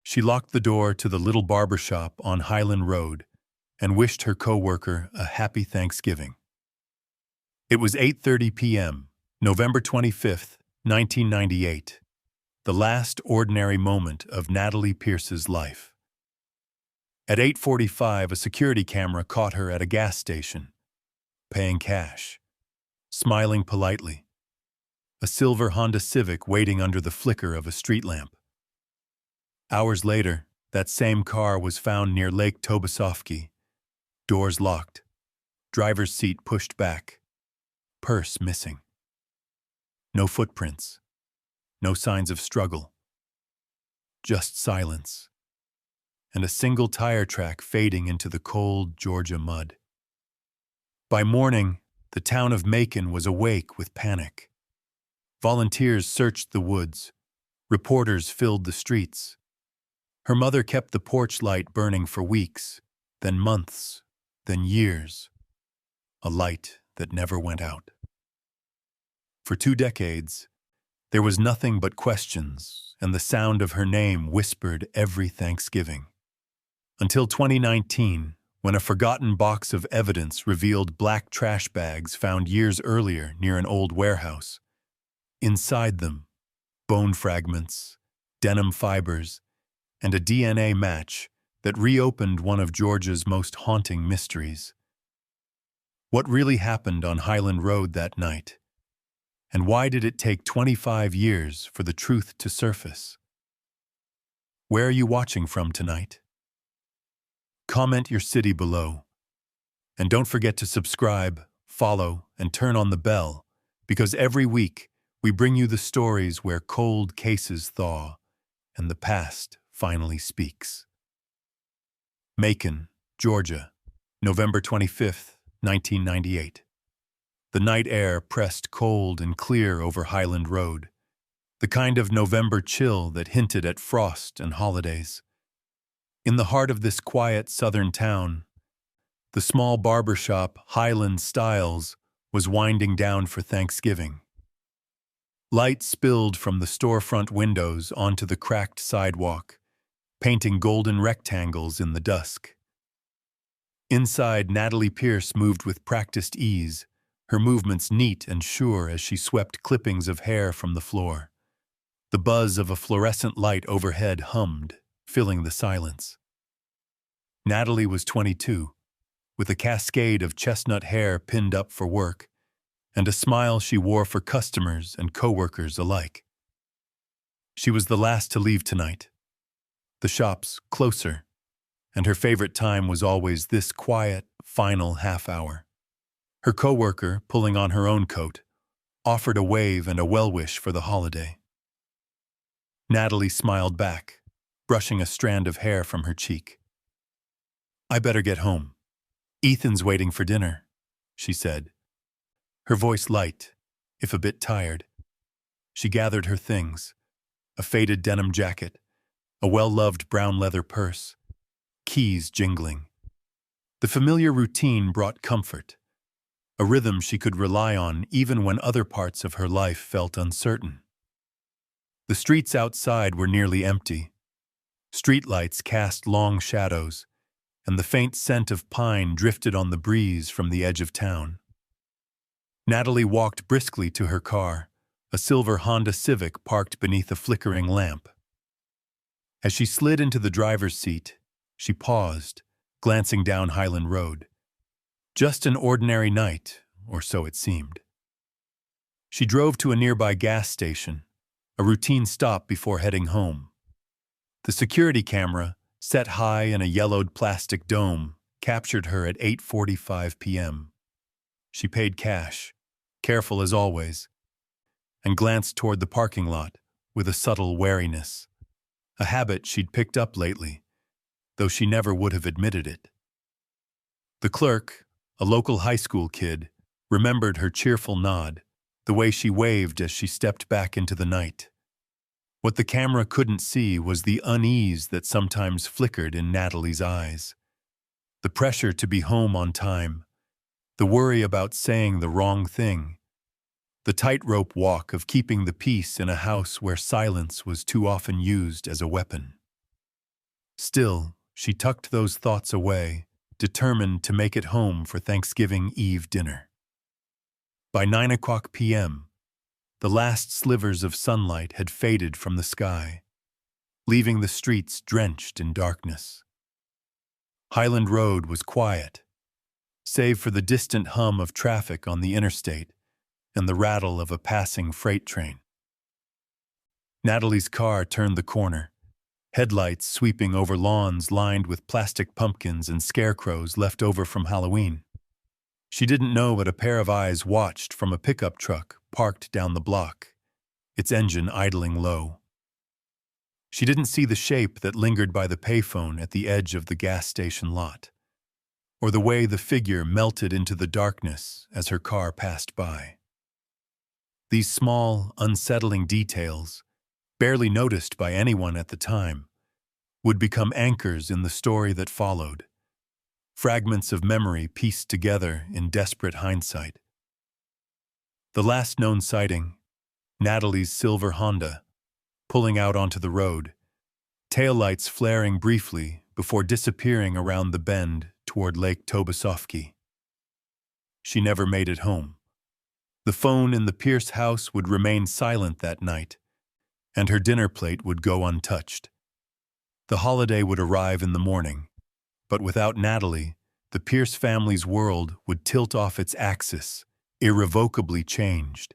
She locked the door to the little barber shop on Highland Road and wished her coworker a happy Thanksgiving. It was 8:30 p.m., November 25th, 1998, the last ordinary moment of Natalie Pierce's life. At 8:45, a security camera caught her at a gas station, paying cash, smiling politely, a silver Honda Civic waiting under the flicker of a street lamp. Hours later, that same car was found near Lake Tobesofkee, doors locked, driver's seat pushed back, purse missing. No footprints, no signs of struggle, just silence, and a single tire track fading into the cold Georgia mud. By morning, the town of Macon was awake with panic. Volunteers searched the woods, reporters filled the streets. Her mother kept the porch light burning for weeks, then months, then years, a light that never went out. For 2 decades, there was nothing but questions, and the sound of her name whispered every Thanksgiving. Until 2019, when a forgotten box of evidence revealed black trash bags found years earlier near an old warehouse. Inside them, bone fragments, denim fibers, and a DNA match that reopened one of Georgia's most haunting mysteries. What really happened on Highland Road that night? And why did it take 25 years for the truth to surface? Where are you watching from tonight? Comment your city below. And don't forget to subscribe, follow, and turn on the bell, because every week we bring you the stories where cold cases thaw and the past finally speaks. Macon, Georgia, November 25th, 1998. The night air pressed cold and clear over Highland Road, the kind of November chill that hinted at frost and holidays. In the heart of this quiet southern town, the small barber shop Highland Styles was winding down for Thanksgiving. Light spilled from the storefront windows onto the cracked sidewalk, painting golden rectangles in the dusk. Inside, Natalie Pierce moved with practiced ease, her movements neat and sure as she swept clippings of hair from the floor. The buzz of a fluorescent light overhead hummed, filling the silence. Natalie was 22, with a cascade of chestnut hair pinned up for work, and a smile she wore for customers and coworkers alike. She was the last to leave tonight. The shop's closer, and her favorite time was always this quiet, final half hour. Her coworker, pulling on her own coat, offered a wave and a well-wish for the holiday. Natalie smiled back, brushing a strand of hair from her cheek. "I better get home. Ethan's waiting for dinner," she said. Her voice light, if a bit tired. She gathered her things, a faded denim jacket, a well-loved brown leather purse, keys jingling. The familiar routine brought comfort, a rhythm she could rely on even when other parts of her life felt uncertain. The streets outside were nearly empty. Streetlights cast long shadows, and the faint scent of pine drifted on the breeze from the edge of town. Natalie walked briskly to her car, a silver Honda Civic parked beneath a flickering lamp. As she slid into the driver's seat, she paused, glancing down Highland Road. Just an ordinary night, or so it seemed. She drove to a nearby gas station, a routine stop before heading home. The security camera, set high in a yellowed plastic dome, captured her at 8:45 p.m. She paid cash, careful as always, and glanced toward the parking lot with a subtle wariness, a habit she'd picked up lately, though she never would have admitted it. The clerk, a local high school kid, remembered her cheerful nod, the way she waved as she stepped back into the night. What the camera couldn't see was the unease that sometimes flickered in Natalie's eyes. The pressure to be home on time, the worry about saying the wrong thing, the tightrope walk of keeping the peace in a house where silence was too often used as a weapon. Still, she tucked those thoughts away, determined to make it home for Thanksgiving Eve dinner. By 9 p.m., the last slivers of sunlight had faded from the sky, leaving the streets drenched in darkness. Highland Road was quiet, save for the distant hum of traffic on the interstate and the rattle of a passing freight train. Natalie's car turned the corner, headlights sweeping over lawns lined with plastic pumpkins and scarecrows left over from Halloween. She didn't know what a pair of eyes watched from a pickup truck parked down the block, its engine idling low. She didn't see the shape that lingered by the payphone at the edge of the gas station lot, or the way the figure melted into the darkness as her car passed by. These small, unsettling details, barely noticed by anyone at the time, would become anchors in the story that followed, fragments of memory pieced together in desperate hindsight. The last known sighting, Natalie's silver Honda, pulling out onto the road, taillights flaring briefly before disappearing around the bend toward Lake Tobesofkee. She never made it home. The phone in the Pierce house would remain silent that night, and her dinner plate would go untouched. The holiday would arrive in the morning, but without Natalie, the Pierce family's world would tilt off its axis, irrevocably changed.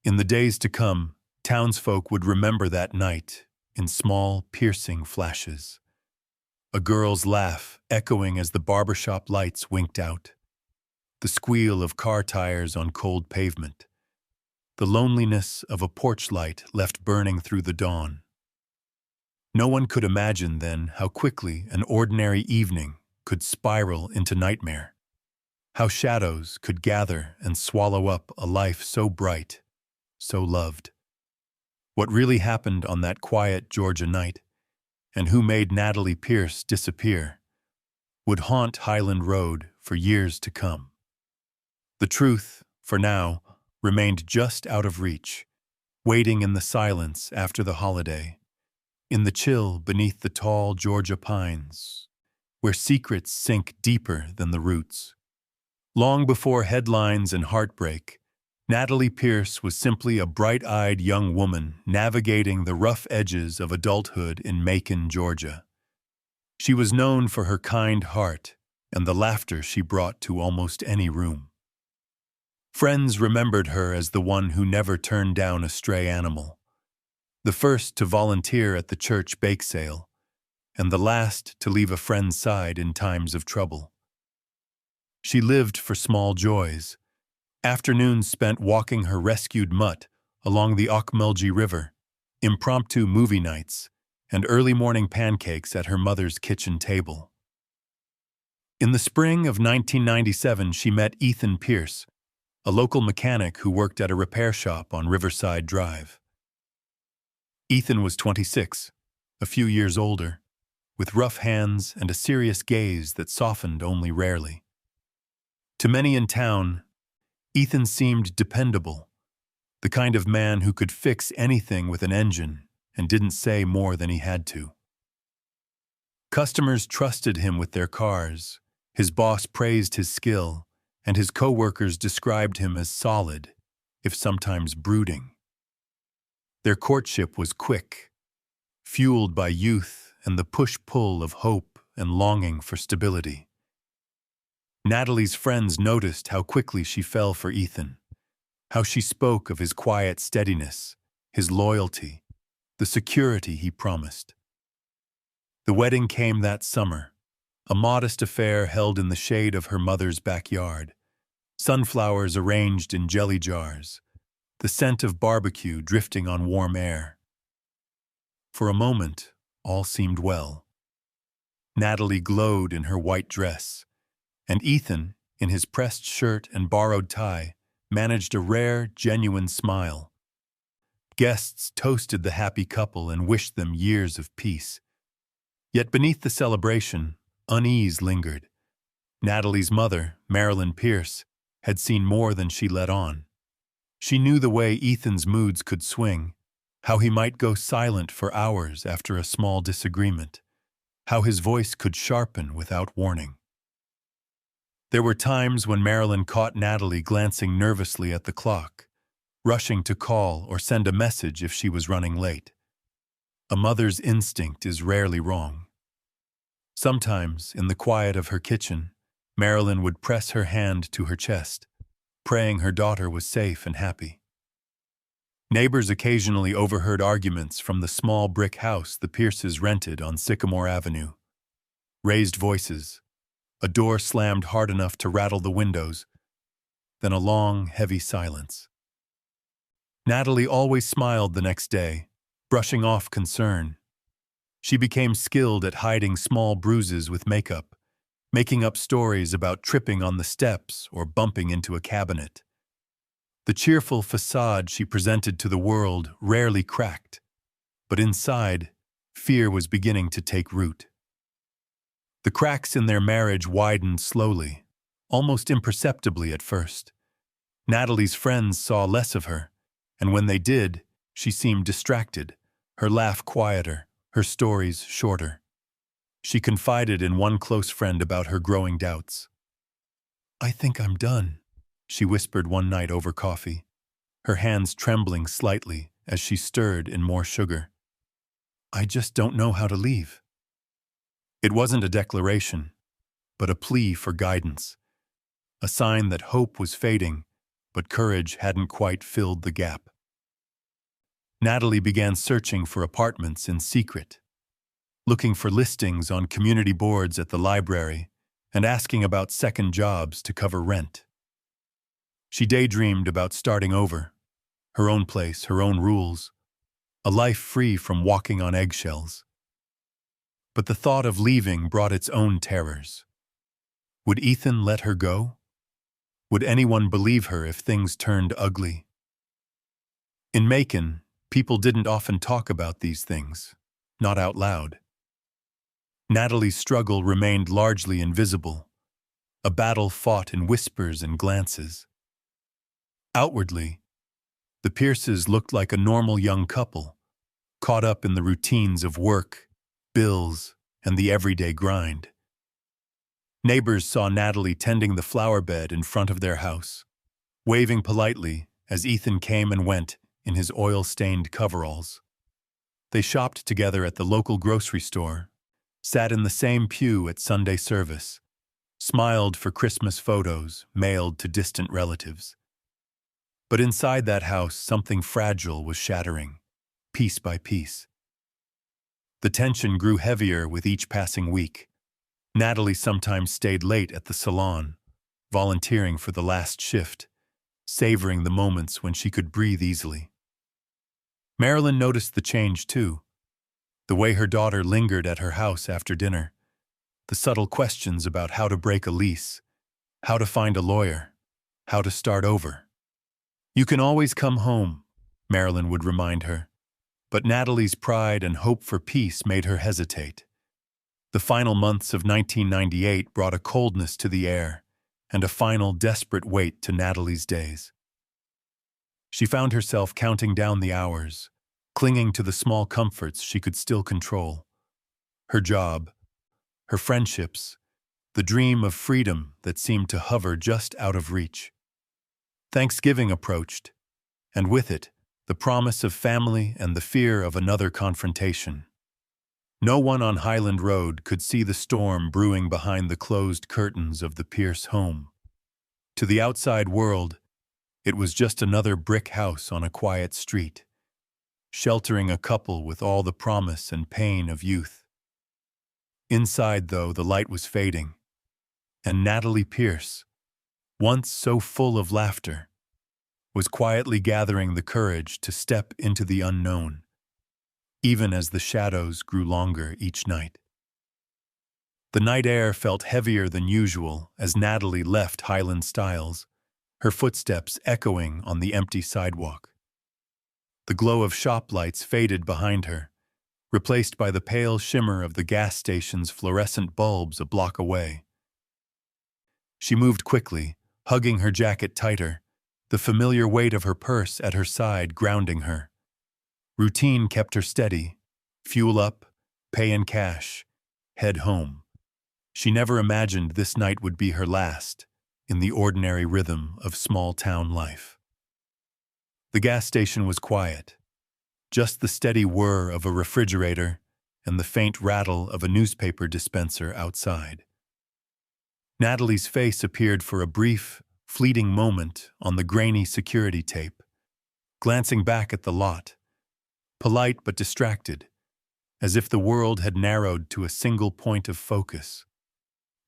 In the days to come, townsfolk would remember that night in small, piercing flashes. A girl's laugh echoing as the barbershop lights winked out. The squeal of car tires on cold pavement. The loneliness of a porch light left burning through the dawn. No one could imagine then how quickly an ordinary evening could spiral into nightmare. How shadows could gather and swallow up a life so bright, so loved. What really happened on that quiet Georgia night, and who made Natalie Pierce disappear, would haunt Highland Road for years to come. The truth, for now, remained just out of reach, waiting in the silence after the holiday, in the chill beneath the tall Georgia pines, where secrets sink deeper than the roots. Long before headlines and heartbreak, Natalie Pierce was simply a bright-eyed young woman navigating the rough edges of adulthood in Macon, Georgia. She was known for her kind heart and the laughter she brought to almost any room. Friends remembered her as the one who never turned down a stray animal, the first to volunteer at the church bake sale, and the last to leave a friend's side in times of trouble. She lived for small joys, afternoons spent walking her rescued mutt along the Ocmulgee River, impromptu movie nights, and early morning pancakes at her mother's kitchen table. In the spring of 1997, she met Ethan Pierce, a local mechanic who worked at a repair shop on Riverside Drive. Ethan was 26, a few years older, with rough hands and a serious gaze that softened only rarely. To many in town, Ethan seemed dependable, the kind of man who could fix anything with an engine and didn't say more than he had to. Customers trusted him with their cars, his boss praised his skill, and his coworkers described him as solid, if sometimes brooding. Their courtship was quick, fueled by youth and the push-pull of hope and longing for stability. Natalie's friends noticed how quickly she fell for Ethan, how she spoke of his quiet steadiness, his loyalty, the security he promised. The wedding came that summer, a modest affair held in the shade of her mother's backyard, sunflowers arranged in jelly jars, the scent of barbecue drifting on warm air. For a moment, all seemed well. Natalie glowed in her white dress, and Ethan, in his pressed shirt and borrowed tie, managed a rare, genuine smile. Guests toasted the happy couple and wished them years of peace. Yet beneath the celebration, unease lingered. Natalie's mother, Marilyn Pierce, had seen more than she let on. She knew the way Ethan's moods could swing, how he might go silent for hours after a small disagreement, how his voice could sharpen without warning. There were times when Marilyn caught Natalie glancing nervously at the clock, rushing to call or send a message if she was running late. A mother's instinct is rarely wrong. Sometimes, in the quiet of her kitchen, Marilyn would press her hand to her chest, praying her daughter was safe and happy. Neighbors occasionally overheard arguments from the small brick house the Pierces rented on Sycamore Avenue. Raised voices, a door slammed hard enough to rattle the windows, then a long, heavy silence. Natalie always smiled the next day, brushing off concern. She became skilled at hiding small bruises with makeup, making up stories about tripping on the steps or bumping into a cabinet. The cheerful facade she presented to the world rarely cracked, but inside, fear was beginning to take root. The cracks in their marriage widened slowly, almost imperceptibly at first. Natalie's friends saw less of her, and when they did, she seemed distracted, her laugh quieter, her stories shorter. She confided in one close friend about her growing doubts. "I think I'm done," she whispered one night over coffee, her hands trembling slightly as she stirred in more sugar. "I just don't know how to leave." It wasn't a declaration, but a plea for guidance, a sign that hope was fading, but courage hadn't quite filled the gap. Natalie began searching for apartments in secret, looking for listings on community boards at the library and asking about second jobs to cover rent. She daydreamed about starting over, her own place, her own rules, a life free from walking on eggshells. But the thought of leaving brought its own terrors. Would Ethan let her go? Would anyone believe her if things turned ugly? In Macon, people didn't often talk about these things, not out loud. Natalie's struggle remained largely invisible, a battle fought in whispers and glances. Outwardly, the Pierces looked like a normal young couple, caught up in the routines of work, bills, and the everyday grind. Neighbors saw Natalie tending the flower bed in front of their house, waving politely as Ethan came and went in his oil-stained coveralls. They shopped together at the local grocery store, sat in the same pew at Sunday service, smiled for Christmas photos mailed to distant relatives. But inside that house, something fragile was shattering, piece by piece. The tension grew heavier with each passing week. Natalie sometimes stayed late at the salon, volunteering for the last shift, savoring the moments when she could breathe easily. Marilyn noticed the change too, the way her daughter lingered at her house after dinner, the subtle questions about how to break a lease, how to find a lawyer, how to start over. "You can always come home," Marilyn would remind her. But Natalie's pride and hope for peace made her hesitate. The final months of 1998 brought a coldness to the air and a final desperate weight to Natalie's days. She found herself counting down the hours, clinging to the small comforts she could still control. Her job, her friendships, the dream of freedom that seemed to hover just out of reach. Thanksgiving approached, and with it, the promise of family and the fear of another confrontation. No one on Highland Road could see the storm brewing behind the closed curtains of the Pierce home. To the outside world, it was just another brick house on a quiet street, sheltering a couple with all the promise and pain of youth. Inside, though, the light was fading, and Natalie Pierce, once so full of laughter, was quietly gathering the courage to step into the unknown, even as the shadows grew longer each night. The night air felt heavier than usual as Natalie left Highland Styles, her footsteps echoing on the empty sidewalk. The glow of shop lights faded behind her, replaced by the pale shimmer of the gas station's fluorescent bulbs a block away. She moved quickly, hugging her jacket tighter, the familiar weight of her purse at her side grounding her. Routine kept her steady. Fuel up, pay in cash, head home. She never imagined this night would be her last, in the ordinary rhythm of small-town life. The gas station was quiet, just the steady whir of a refrigerator and the faint rattle of a newspaper dispenser outside. Natalie's face appeared for a brief, fleeting moment on the grainy security tape, glancing back at the lot, polite but distracted, as if the world had narrowed to a single point of focus.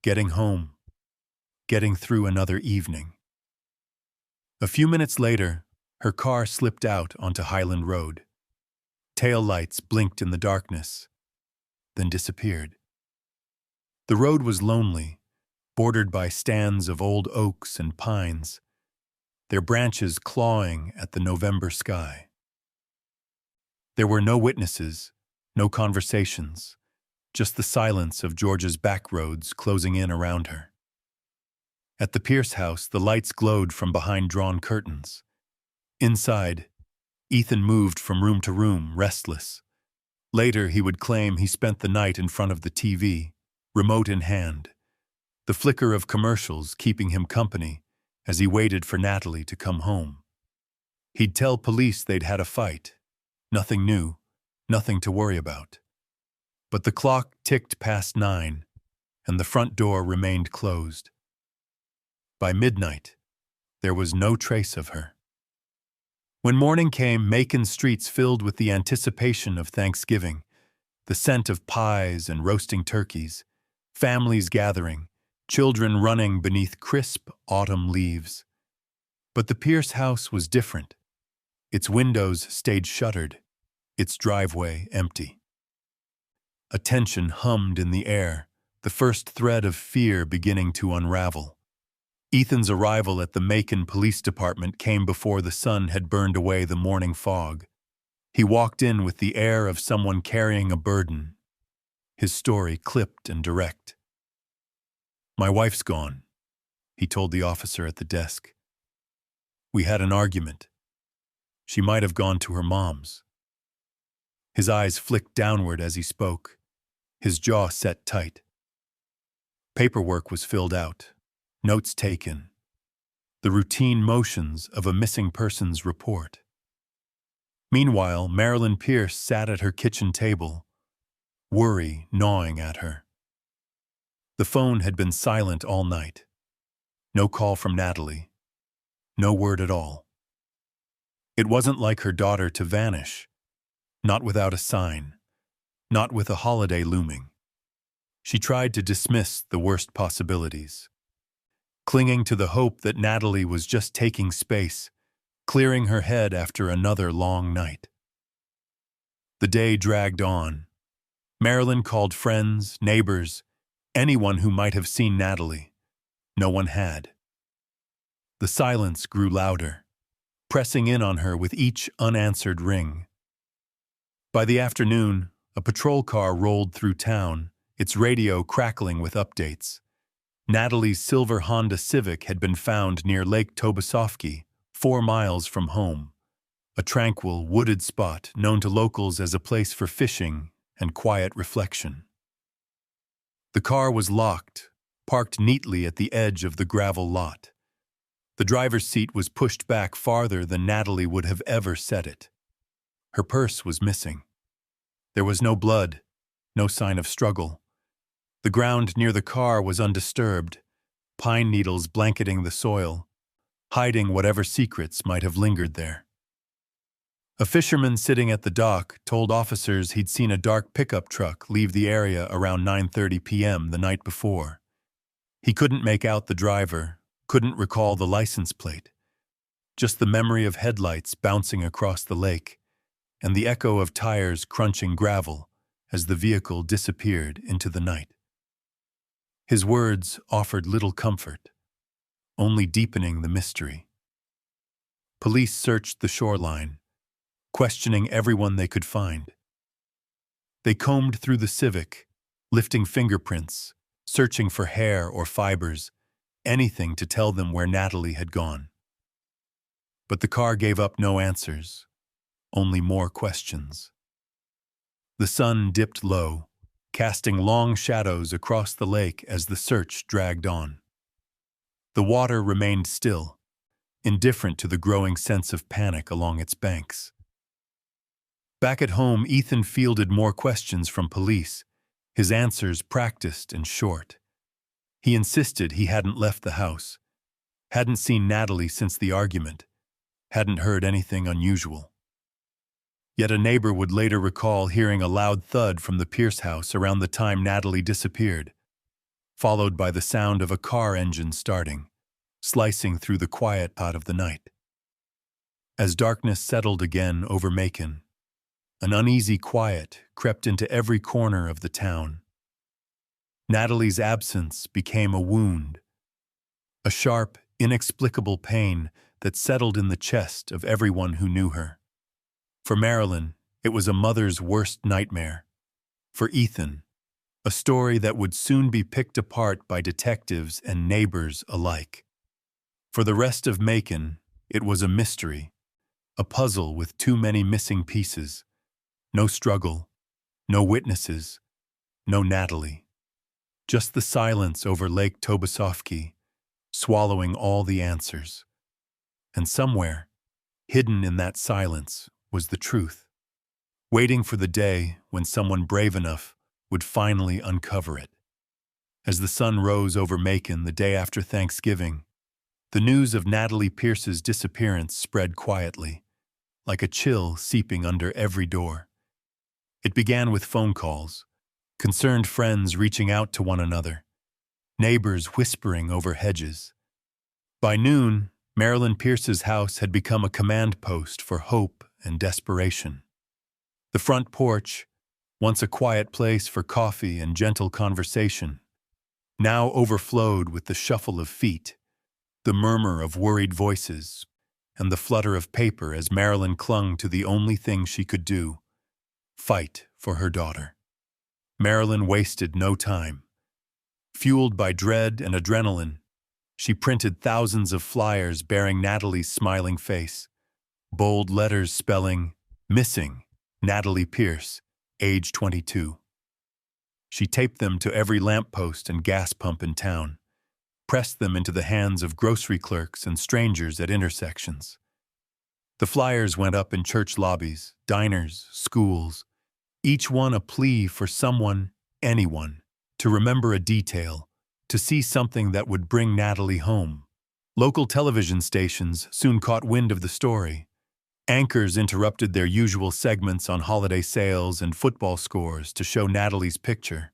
Getting home. Getting through another evening. A few minutes later, her car slipped out onto Highland Road. Tail lights blinked in the darkness, then disappeared. The road was lonely, bordered by stands of old oaks and pines, their branches clawing at the November sky. There were no witnesses, no conversations, just the silence of Georgia's back roads closing in around her. At the Pierce house, the lights glowed from behind drawn curtains. Inside, Ethan moved from room to room, restless. Later, he would claim he spent the night in front of the TV, remote in hand, the flicker of commercials keeping him company as he waited for Natalie to come home. He'd tell police they'd had a fight. Nothing new, nothing to worry about. But the clock ticked past 9, and the front door remained closed. By midnight, there was no trace of her. When morning came, Macon streets filled with the anticipation of Thanksgiving, the scent of pies and roasting turkeys, families gathering, children running beneath crisp autumn leaves. But the Pierce house was different. Its windows stayed shuttered, its driveway empty. A tension hummed in the air, the first thread of fear beginning to unravel. Ethan's arrival at the Macon Police Department came before the sun had burned away the morning fog. He walked in with the air of someone carrying a burden, his story clipped and direct. "My wife's gone," he told the officer at the desk. "We had an argument. She might have gone to her mom's." His eyes flicked downward as he spoke, his jaw set tight. Paperwork was filled out, notes taken, the routine motions of a missing persons report. Meanwhile, Marilyn Pierce sat at her kitchen table, worry gnawing at her. The phone had been silent all night. No call from Natalie. No word at all. It wasn't like her daughter to vanish, not without a sign, not with a holiday looming. She tried to dismiss the worst possibilities, clinging to the hope that Natalie was just taking space, clearing her head after another long night. The day dragged on. Marilyn called friends, neighbors, anyone who might have seen Natalie. No one had. The silence grew louder, pressing in on her with each unanswered ring. By the afternoon, a patrol car rolled through town, its radio crackling with updates. Natalie's silver Honda Civic had been found near Lake Tobesofkee, 4 miles from home, a tranquil, wooded spot known to locals as a place for fishing and quiet reflection. The car was locked, parked neatly at the edge of the gravel lot. The driver's seat was pushed back farther than Natalie would have ever set it. Her purse was missing. There was no blood, no sign of struggle. The ground near the car was undisturbed, pine needles blanketing the soil, hiding whatever secrets might have lingered there. A fisherman sitting at the dock told officers he'd seen a dark pickup truck leave the area around 9:30 p.m. the night before. He couldn't make out the driver, couldn't recall the license plate, just the memory of headlights bouncing across the lake and the echo of tires crunching gravel as the vehicle disappeared into the night. His words offered little comfort, only deepening the mystery. Police searched the shoreline, questioning everyone they could find. They combed through the Civic, lifting fingerprints, searching for hair or fibers, anything to tell them where Natalie had gone. But the car gave up no answers, only more questions. The sun dipped low, casting long shadows across the lake as the search dragged on. The water remained still, indifferent to the growing sense of panic along its banks. Back at home, Ethan fielded more questions from police, his answers practiced and short. He insisted he hadn't left the house, hadn't seen Natalie since the argument, hadn't heard anything unusual. Yet a neighbor would later recall hearing a loud thud from the Pierce house around the time Natalie disappeared, followed by the sound of a car engine starting, slicing through the quiet out of the night. As darkness settled again over Macon, an uneasy quiet crept into every corner of the town. Natalie's absence became a wound, a sharp, inexplicable pain that settled in the chest of everyone who knew her. For Marilyn, it was a mother's worst nightmare. For Ethan, a story that would soon be picked apart by detectives and neighbors alike. For the rest of Macon, it was a mystery, a puzzle with too many missing pieces. No struggle, no witnesses, no Natalie. Just the silence over Lake Tobesofkee, swallowing all the answers. And somewhere, hidden in that silence, was the truth, waiting for the day when someone brave enough would finally uncover it. As the sun rose over Macon the day after Thanksgiving, the news of Natalie Pierce's disappearance spread quietly, like a chill seeping under every door. It began with phone calls, concerned friends reaching out to one another, neighbors whispering over hedges. By noon, Marilyn Pierce's house had become a command post for hope and desperation. The front porch, once a quiet place for coffee and gentle conversation, now overflowed with the shuffle of feet, the murmur of worried voices, and the flutter of paper as Marilyn clung to the only thing she could do: fight for her daughter. Marilyn wasted no time. Fueled by dread and adrenaline, she printed thousands of flyers bearing Natalie's smiling face, bold letters spelling, "Missing, Natalie Pierce, age 22. She taped them to every lamppost and gas pump in town, pressed them into the hands of grocery clerks and strangers at intersections. The flyers went up in church lobbies, diners, schools, each one a plea for someone, anyone, to remember a detail, to see something that would bring Natalie home. Local television stations soon caught wind of the story. Anchors interrupted their usual segments on holiday sales and football scores to show Natalie's picture,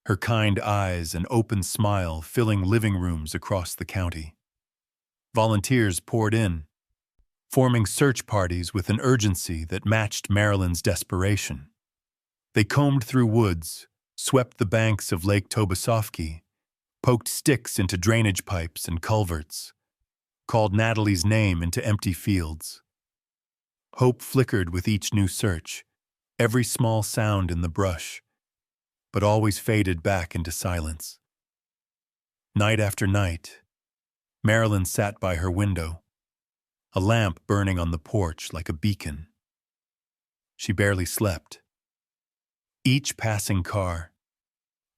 her kind eyes and open smile filling living rooms across the county. Volunteers poured in, forming search parties with an urgency that matched Marilyn's desperation. They combed through woods, swept the banks of Lake Tobesofkee, poked sticks into drainage pipes and culverts, called Natalie's name into empty fields. Hope flickered with each new search, every small sound in the brush, but always faded back into silence. Night after night, Marilyn sat by her window, a lamp burning on the porch like a beacon. She barely slept. Each passing car,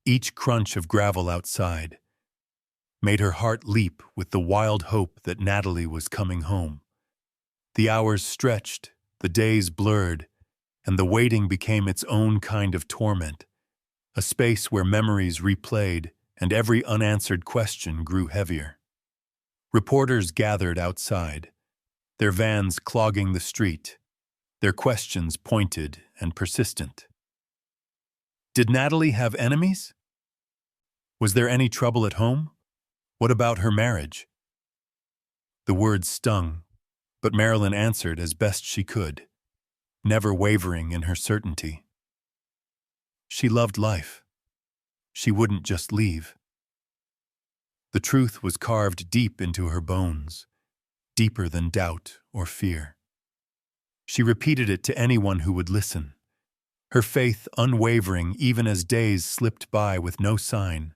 each crunch of gravel outside, made her heart leap with the wild hope that Natalie was coming home. The hours stretched, the days blurred, and the waiting became its own kind of torment, a space where memories replayed and every unanswered question grew heavier. Reporters gathered outside, their vans clogging the street, their questions pointed and persistent. Did Natalie have enemies? Was there any trouble at home? What about her marriage? The words stung, but Marilyn answered as best she could, never wavering in her certainty. She loved life. She wouldn't just leave. The truth was carved deep into her bones, deeper than doubt or fear. She repeated it to anyone who would listen, her faith unwavering even as days slipped by with no sign,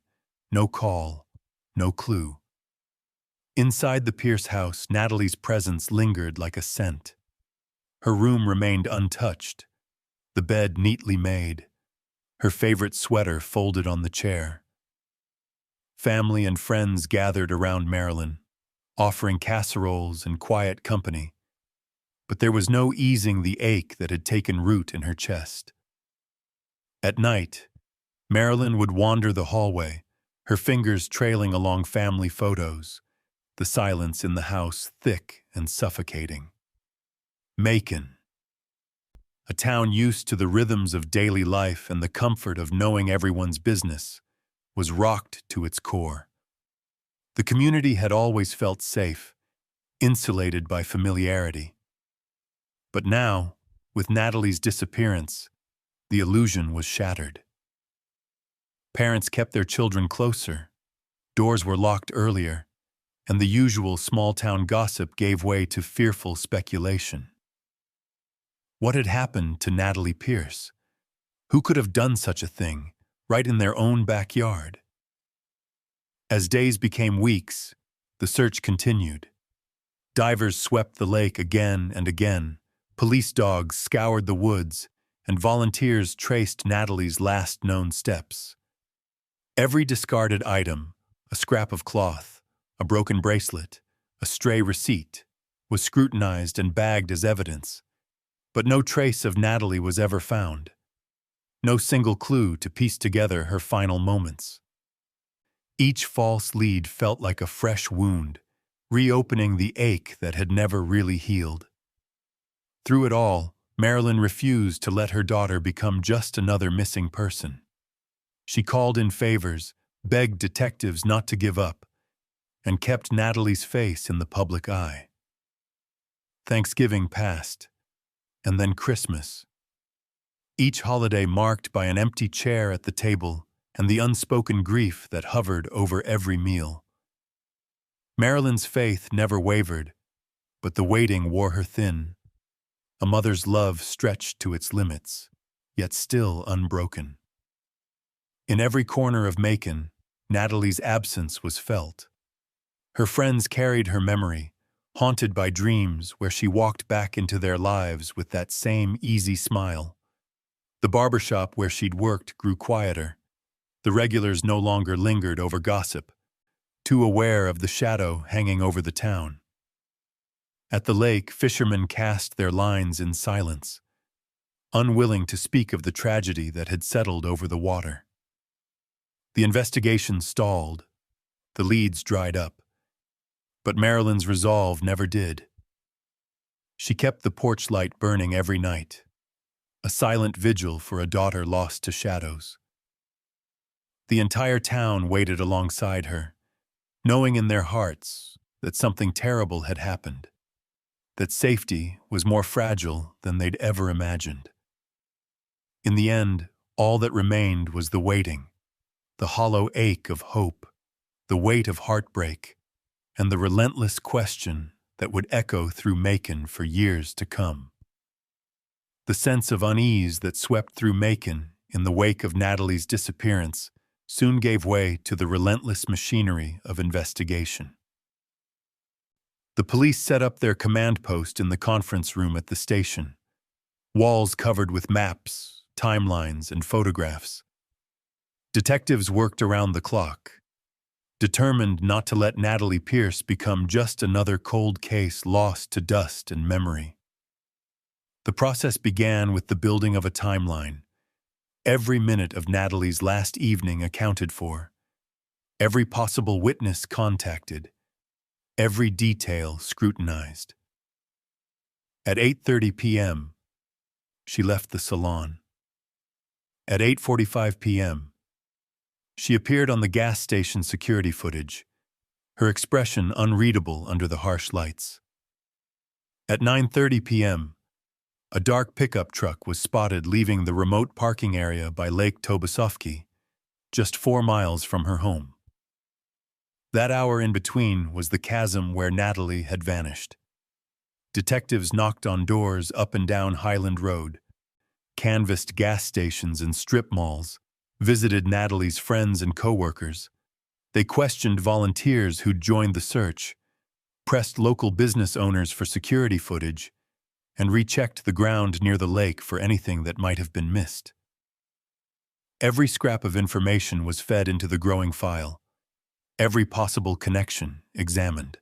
no call, no clue. Inside the Pierce house, Natalie's presence lingered like a scent. Her room remained untouched, the bed neatly made, her favorite sweater folded on the chair. Family and friends gathered around Marilyn, offering casseroles and quiet company, but there was no easing the ache that had taken root in her chest. At night, Marilyn would wander the hallway, her fingers trailing along family photos, the silence in the house thick and suffocating. Macon, a town used to the rhythms of daily life and the comfort of knowing everyone's business, was rocked to its core. The community had always felt safe, insulated by familiarity. But now, with Natalie's disappearance, the illusion was shattered. Parents kept their children closer, doors were locked earlier, and the usual small-town gossip gave way to fearful speculation. What had happened to Natalie Pierce? Who could have done such a thing, right in their own backyard? As days became weeks, the search continued. Divers swept the lake again and again, police dogs scoured the woods, and volunteers traced Natalie's last known steps. Every discarded item, a scrap of cloth, a broken bracelet, a stray receipt, was scrutinized and bagged as evidence, but no trace of Natalie was ever found. No single clue to piece together her final moments. Each false lead felt like a fresh wound, reopening the ache that had never really healed. Through it all, Marilyn refused to let her daughter become just another missing person. She called in favors, begged detectives not to give up, and kept Natalie's face in the public eye. Thanksgiving passed, and then Christmas. Each holiday marked by an empty chair at the table and the unspoken grief that hovered over every meal. Marilyn's faith never wavered, but the waiting wore her thin. A mother's love stretched to its limits, yet still unbroken. In every corner of Macon, Natalie's absence was felt. Her friends carried her memory, haunted by dreams where she walked back into their lives with that same easy smile. The barbershop where she'd worked grew quieter. The regulars no longer lingered over gossip, too aware of the shadow hanging over the town. At the lake, fishermen cast their lines in silence, unwilling to speak of the tragedy that had settled over the water. The investigation stalled, the leads dried up, but Marilyn's resolve never did. She kept the porch light burning every night, a silent vigil for a daughter lost to shadows. The entire town waited alongside her, knowing in their hearts that something terrible had happened, that safety was more fragile than they'd ever imagined. In the end, all that remained was the waiting, the hollow ache of hope, the weight of heartbreak, and the relentless question that would echo through Macon for years to come. The sense of unease that swept through Macon in the wake of Natalie's disappearance soon gave way to the relentless machinery of investigation. The police set up their command post in the conference room at the station, walls covered with maps, timelines, and photographs. Detectives worked around the clock, determined not to let Natalie Pierce become just another cold case lost to dust and memory. The process began with the building of a timeline, every minute of Natalie's last evening accounted for, every possible witness contacted, every detail scrutinized. At 8:30 p.m., she left the salon. At 8:45 p.m., she appeared on the gas station security footage, her expression unreadable under the harsh lights. At 9:30 p.m., a dark pickup truck was spotted leaving the remote parking area by Lake Tobesofkee, just 4 miles from her home. That hour in between was the chasm where Natalie had vanished. Detectives knocked on doors up and down Highland Road, canvassed gas stations and strip malls, visited Natalie's friends and coworkers. They questioned volunteers who'd joined the search, pressed local business owners for security footage, and rechecked the ground near the lake for anything that might have been missed. Every scrap of information was fed into the growing file, every possible connection examined.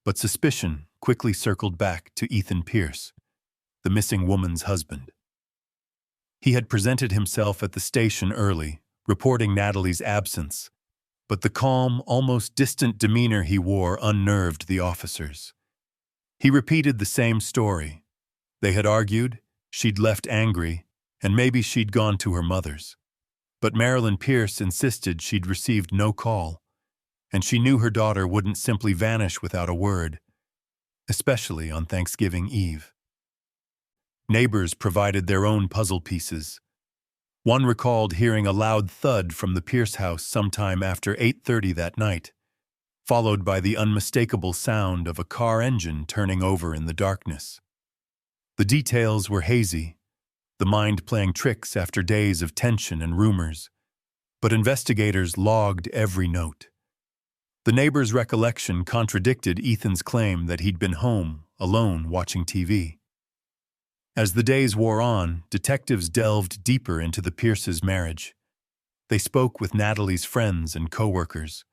But suspicion quickly circled back to Ethan Pierce, the missing woman's husband. He had presented himself at the station early, reporting Natalie's absence, but the calm, almost distant demeanor he wore unnerved the officers. He repeated the same story. They had argued, she'd left angry, and maybe she'd gone to her mother's. But Marilyn Pierce insisted she'd received no call, and she knew her daughter wouldn't simply vanish without a word, especially on Thanksgiving Eve. Neighbors provided their own puzzle pieces. One recalled hearing a loud thud from the Pierce house sometime after 8:30 that night, followed by the unmistakable sound of a car engine turning over in the darkness. The details were hazy, the mind playing tricks after days of tension and rumors, but investigators logged every note. The neighbor's recollection contradicted Ethan's claim that he'd been home, alone, watching TV. As the days wore on, detectives delved deeper into the Pierces' marriage. They spoke with Natalie's friends and coworkers,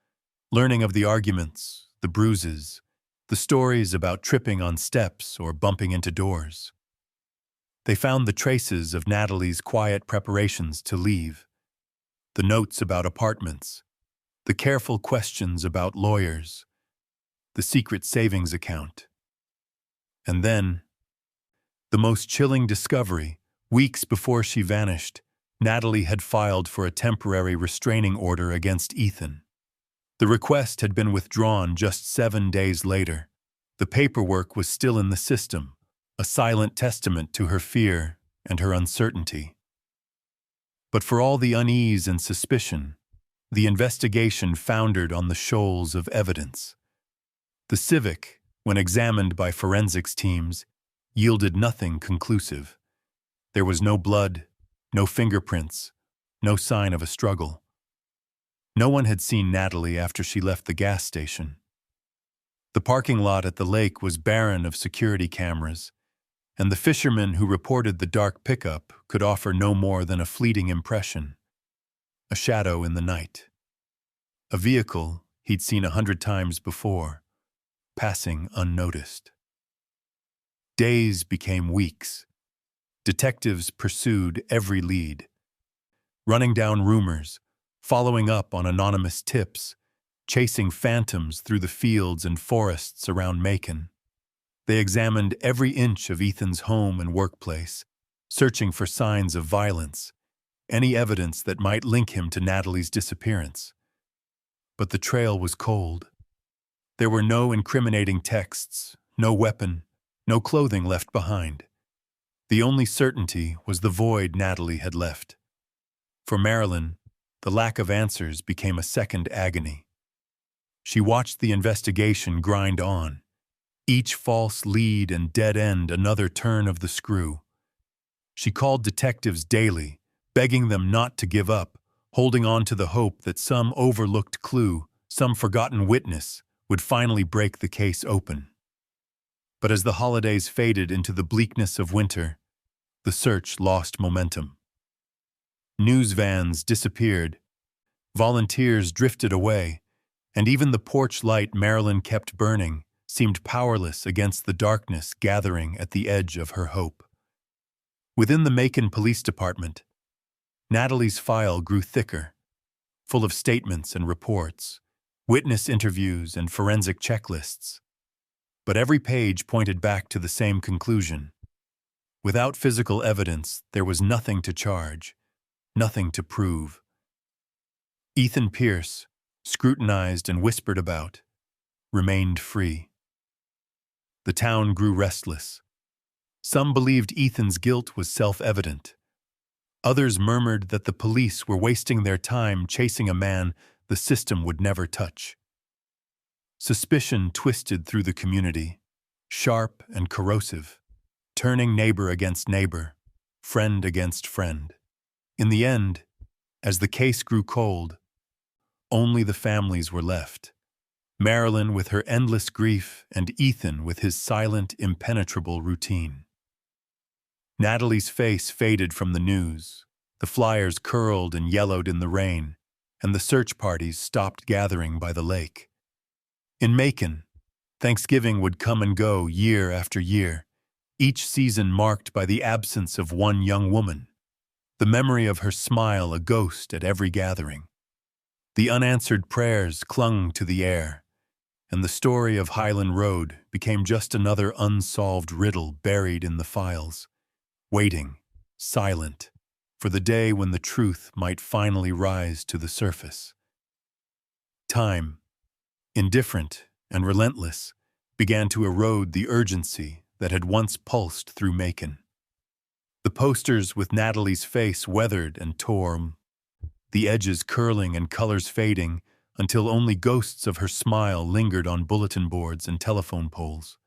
learning of the arguments, the bruises, the stories about tripping on steps or bumping into doors. They found the traces of Natalie's quiet preparations to leave, the notes about apartments, the careful questions about lawyers, the secret savings account. And then, the most chilling discovery, weeks before she vanished, Natalie had filed for a temporary restraining order against Ethan. The request had been withdrawn just 7 days later. The paperwork was still in the system, a silent testament to her fear and her uncertainty. But for all the unease and suspicion, the investigation foundered on the shoals of evidence. The Civic, when examined by forensics teams, yielded nothing conclusive. There was no blood, no fingerprints, no sign of a struggle. No one had seen Natalie after she left the gas station. The parking lot at the lake was barren of security cameras, and the fisherman who reported the dark pickup could offer no more than a fleeting impression, a shadow in the night. A vehicle he'd seen 100 times before, passing unnoticed. Days became weeks. Detectives pursued every lead, running down rumors, following up on anonymous tips, chasing phantoms through the fields and forests around Macon. They examined every inch of Ethan's home and workplace, searching for signs of violence, any evidence that might link him to Natalie's disappearance. But the trail was cold. There were no incriminating texts, no weapon, no clothing left behind. The only certainty was the void Natalie had left. For Marilyn, the lack of answers became a second agony. She watched the investigation grind on, each false lead and dead end another turn of the screw. She called detectives daily, begging them not to give up, holding on to the hope that some overlooked clue, some forgotten witness, would finally break the case open. But as the holidays faded into the bleakness of winter, the search lost momentum. News vans disappeared, volunteers drifted away, and even the porch light Marilyn kept burning seemed powerless against the darkness gathering at the edge of her hope. Within the Macon Police Department, Natalie's file grew thicker, full of statements and reports, witness interviews and forensic checklists. But every page pointed back to the same conclusion. Without physical evidence, there was nothing to charge, nothing to prove. Ethan Pierce, scrutinized and whispered about, remained free. The town grew restless. Some believed Ethan's guilt was self-evident. Others murmured that the police were wasting their time chasing a man the system would never touch. Suspicion twisted through the community, sharp and corrosive, turning neighbor against neighbor, friend against friend. In the end, as the case grew cold, only the families were left. Marilyn with her endless grief and Ethan with his silent, impenetrable routine. Natalie's face faded from the news, The flyers curled and yellowed in the rain, and the search parties stopped gathering by the lake. In Macon, Thanksgiving would come and go year after year, each season marked by the absence of one young woman, the memory of her smile a ghost at every gathering. The unanswered prayers clung to the air, and the story of Highland Road became just another unsolved riddle buried in the files, waiting, silent, for the day when the truth might finally rise to the surface. Time, indifferent and relentless, began to erode the urgency that had once pulsed through Macon. The posters with Natalie's face weathered and torn, the edges curling and colors fading until only ghosts of her smile lingered on bulletin boards and telephone poles.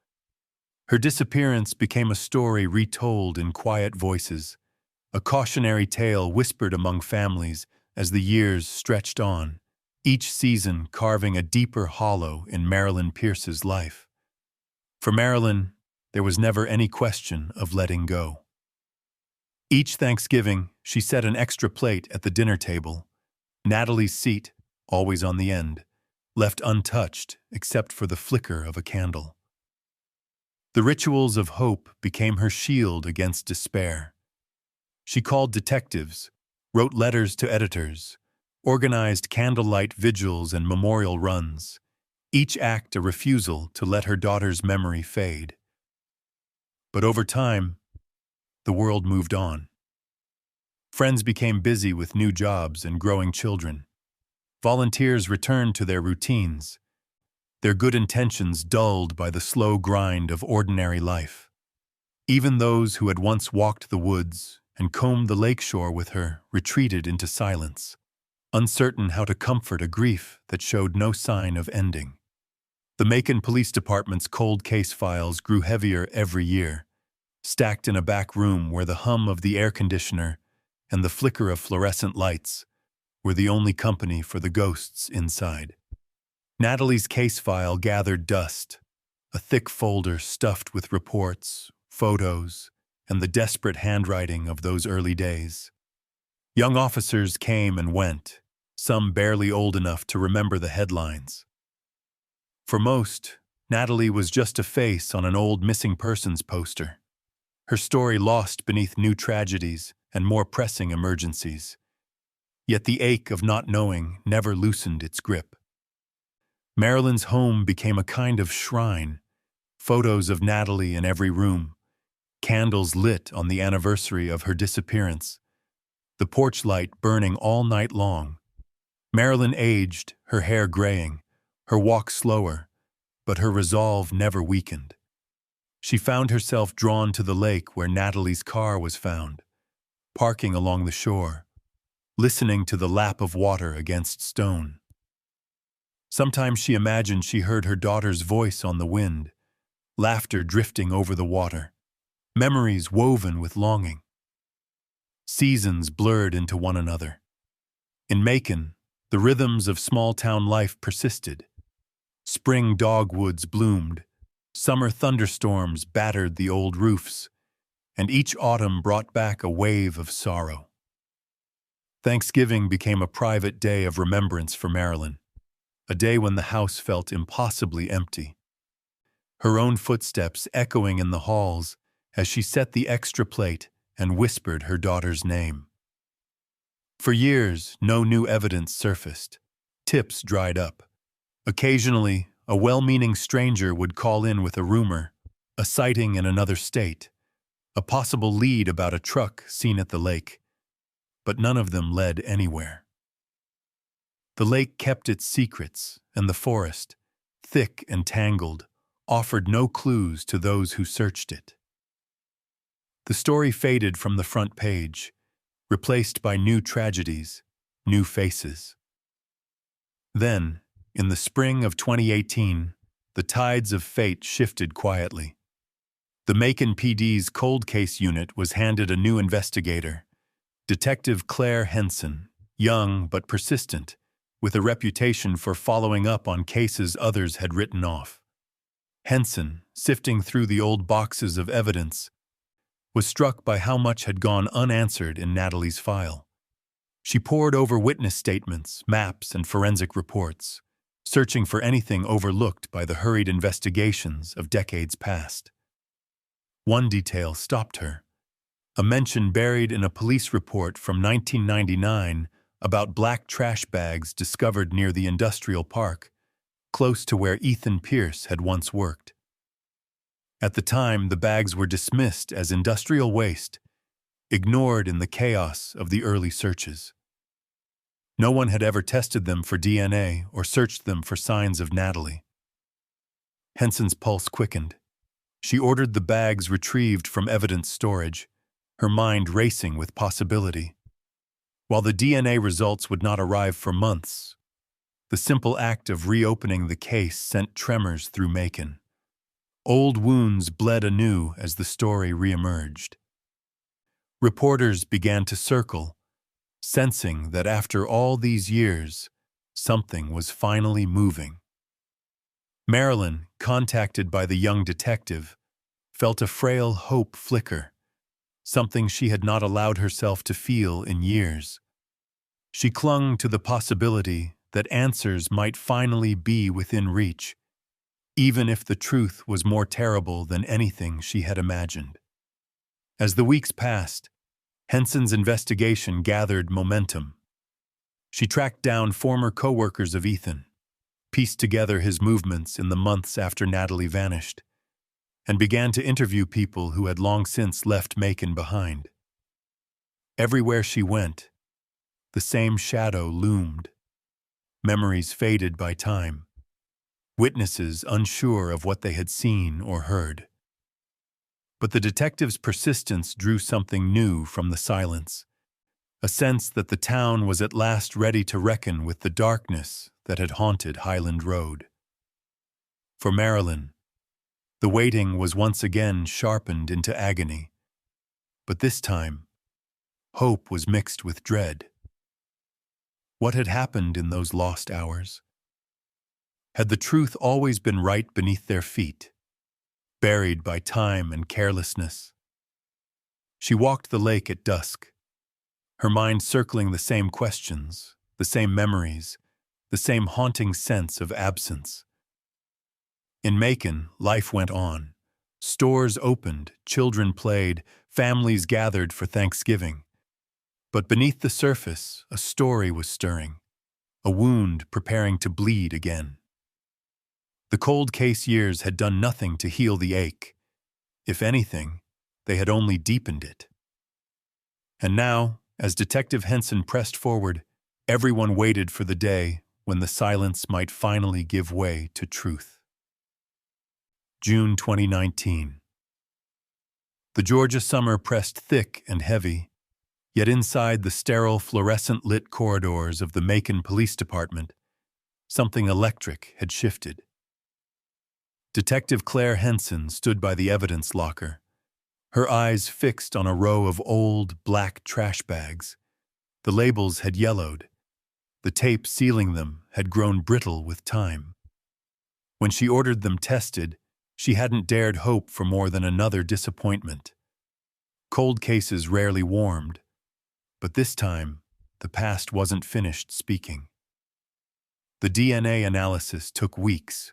Her disappearance became a story retold in quiet voices, a cautionary tale whispered among families as the years stretched on, each season carving a deeper hollow in Marilyn Pierce's life. For Marilyn, there was never any question of letting go. Each Thanksgiving, she set an extra plate at the dinner table, Natalie's seat, always on the end, left untouched except for the flicker of a candle. The rituals of hope became her shield against despair. She called detectives, wrote letters to editors, organized candlelight vigils and memorial runs, each act a refusal to let her daughter's memory fade. But over time, the world moved on. Friends became busy with new jobs and growing children. Volunteers returned to their routines, their good intentions dulled by the slow grind of ordinary life. Even those who had once walked the woods and combed the lakeshore with her retreated into silence, uncertain how to comfort a grief that showed no sign of ending. The Macon Police Department's cold case files grew heavier every year, stacked in a back room where the hum of the air conditioner and the flicker of fluorescent lights were the only company for the ghosts inside. Natalie's case file gathered dust, a thick folder stuffed with reports, photos, and the desperate handwriting of those early days. Young officers came and went, some barely old enough to remember the headlines. For most, Natalie was just a face on an old missing persons poster, her story lost beneath new tragedies and more pressing emergencies. Yet the ache of not knowing never loosened its grip. Marilyn's home became a kind of shrine, photos of Natalie in every room, candles lit on the anniversary of her disappearance, the porch light burning all night long. Marilyn aged, her hair graying, her walk slower, but her resolve never weakened. She found herself drawn to the lake where Natalie's car was found, parking along the shore, listening to the lap of water against stone. Sometimes she imagined she heard her daughter's voice on the wind, laughter drifting over the water, memories woven with longing. Seasons blurred into one another. In Macon, the rhythms of small-town life persisted. Spring dogwoods bloomed, summer thunderstorms battered the old roofs, and each autumn brought back a wave of sorrow. Thanksgiving became a private day of remembrance for Marilyn, a day when the house felt impossibly empty. Her own footsteps echoing in the halls as she set the extra plate and whispered her daughter's name. For years, no new evidence surfaced. Tips dried up. Occasionally, a well-meaning stranger would call in with a rumor, a sighting in another state, a possible lead about a truck seen at the lake, but none of them led anywhere. The lake kept its secrets, and the forest, thick and tangled, offered no clues to those who searched it. The story faded from the front page, replaced by new tragedies, new faces. Then, in the spring of 2018, the tides of fate shifted quietly. The Macon PD's cold case unit was handed a new investigator, Detective Claire Henson, young but persistent, with a reputation for following up on cases others had written off. Henson, sifting through the old boxes of evidence, was struck by how much had gone unanswered in Natalie's file. She pored over witness statements, maps, and forensic reports, searching for anything overlooked by the hurried investigations of decades past. One detail stopped her: a mention buried in a police report from 1999 about black trash bags discovered near the industrial park, close to where Ethan Pierce had once worked. At the time, the bags were dismissed as industrial waste, ignored in the chaos of the early searches. No one had ever tested them for DNA or searched them for signs of Natalie. Henson's pulse quickened. She ordered the bags retrieved from evidence storage, her mind racing with possibility. While the DNA results would not arrive for months, the simple act of reopening the case sent tremors through Macon. Old wounds bled anew as the story reemerged. Reporters began to circle, sensing that after all these years, something was finally moving. Marilyn, contacted by the young detective, felt a frail hope flicker, something she had not allowed herself to feel in years. She clung to the possibility that answers might finally be within reach, even if the truth was more terrible than anything she had imagined. As the weeks passed, Henson's investigation gathered momentum. She tracked down former co-workers of Ethan, pieced together his movements in the months after Natalie vanished, and began to interview people who had long since left Macon behind. Everywhere she went, the same shadow loomed. Memories faded by time, witnesses unsure of what they had seen or heard. But the detective's persistence drew something new from the silence, a sense that the town was at last ready to reckon with the darkness that had haunted Highland Road. For Marilyn, the waiting was once again sharpened into agony, but this time, hope was mixed with dread. What had happened in those lost hours? Had the truth always been right beneath their feet, buried by time and carelessness? She walked the lake at dusk, her mind circling the same questions, the same memories, the same haunting sense of absence. In Macon, life went on. Stores opened, children played, families gathered for Thanksgiving. But beneath the surface, a story was stirring, a wound preparing to bleed again. The cold case years had done nothing to heal the ache. If anything, they had only deepened it. And now, as Detective Henson pressed forward, everyone waited for the day when the silence might finally give way to truth. June 2019. The Georgia summer pressed thick and heavy, yet inside the sterile, fluorescent-lit corridors of the Macon Police Department, something electric had shifted. Detective Claire Henson stood by the evidence locker, her eyes fixed on a row of old, black trash bags. The labels had yellowed. The tape sealing them had grown brittle with time. When she ordered them tested, she hadn't dared hope for more than another disappointment. Cold cases rarely warmed, but this time, the past wasn't finished speaking. The DNA analysis took weeks,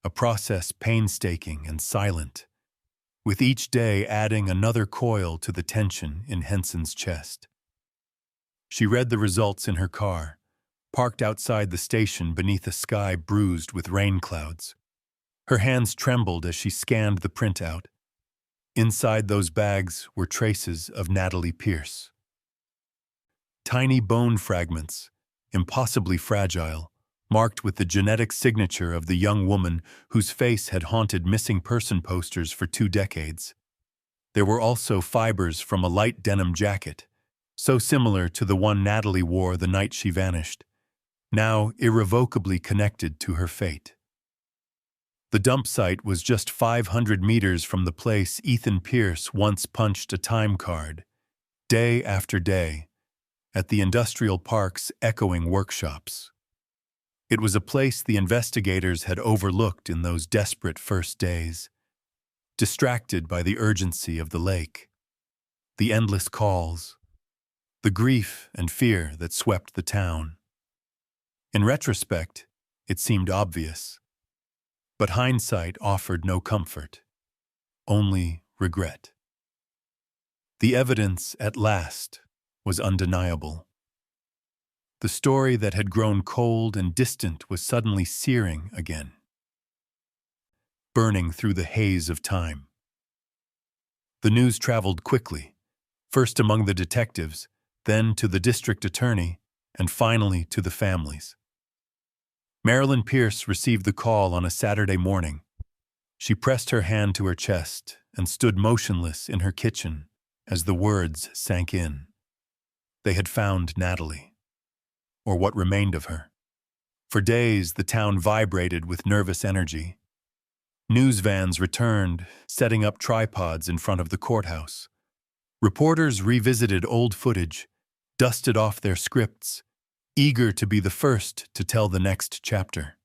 a process painstaking and silent, with each day adding another coil to the tension in Henson's chest. She read the results in her car, parked outside the station beneath a sky bruised with rain clouds. Her hands trembled as she scanned the printout. Inside those bags were traces of Natalie Pierce. Tiny bone fragments, impossibly fragile, marked with the genetic signature of the young woman whose face had haunted missing person posters for 2 decades. There were also fibers from a light denim jacket, so similar to the one Natalie wore the night she vanished, now irrevocably connected to her fate. The dump site was just 500 meters from the place Ethan Pierce once punched a time card, day after day, at the industrial park's echoing workshops. It was a place the investigators had overlooked in those desperate first days, distracted by the urgency of the lake. the endless calls, the grief and fear that swept the town. In retrospect, it seemed obvious, but hindsight offered no comfort, only regret. The evidence, at last, was undeniable. The story that had grown cold and distant was suddenly searing again, burning through the haze of time. The news traveled quickly, first among the detectives, then to the district attorney, and finally to the families. Marilyn Pierce received the call on a Saturday morning. She pressed her hand to her chest and stood motionless in her kitchen as the words sank in. They had found Natalie, or what remained of her. For days, the town vibrated with nervous energy. News vans returned, setting up tripods in front of the courthouse. Reporters revisited old footage, dusted off their scripts, eager to be the first to tell the next chapter.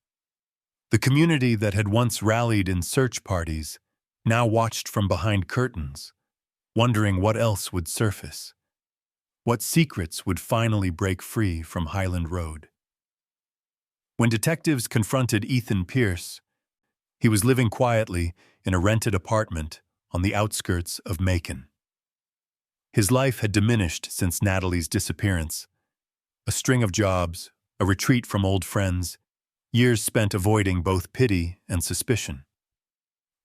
The community that had once rallied in search parties now watched from behind curtains, wondering what else would surface, what secrets would finally break free from Highland Road. When detectives confronted Ethan Pierce, he was living quietly in a rented apartment on the outskirts of Macon. His life had diminished since Natalie's disappearance. A string of jobs, a retreat from old friends, years spent avoiding both pity and suspicion.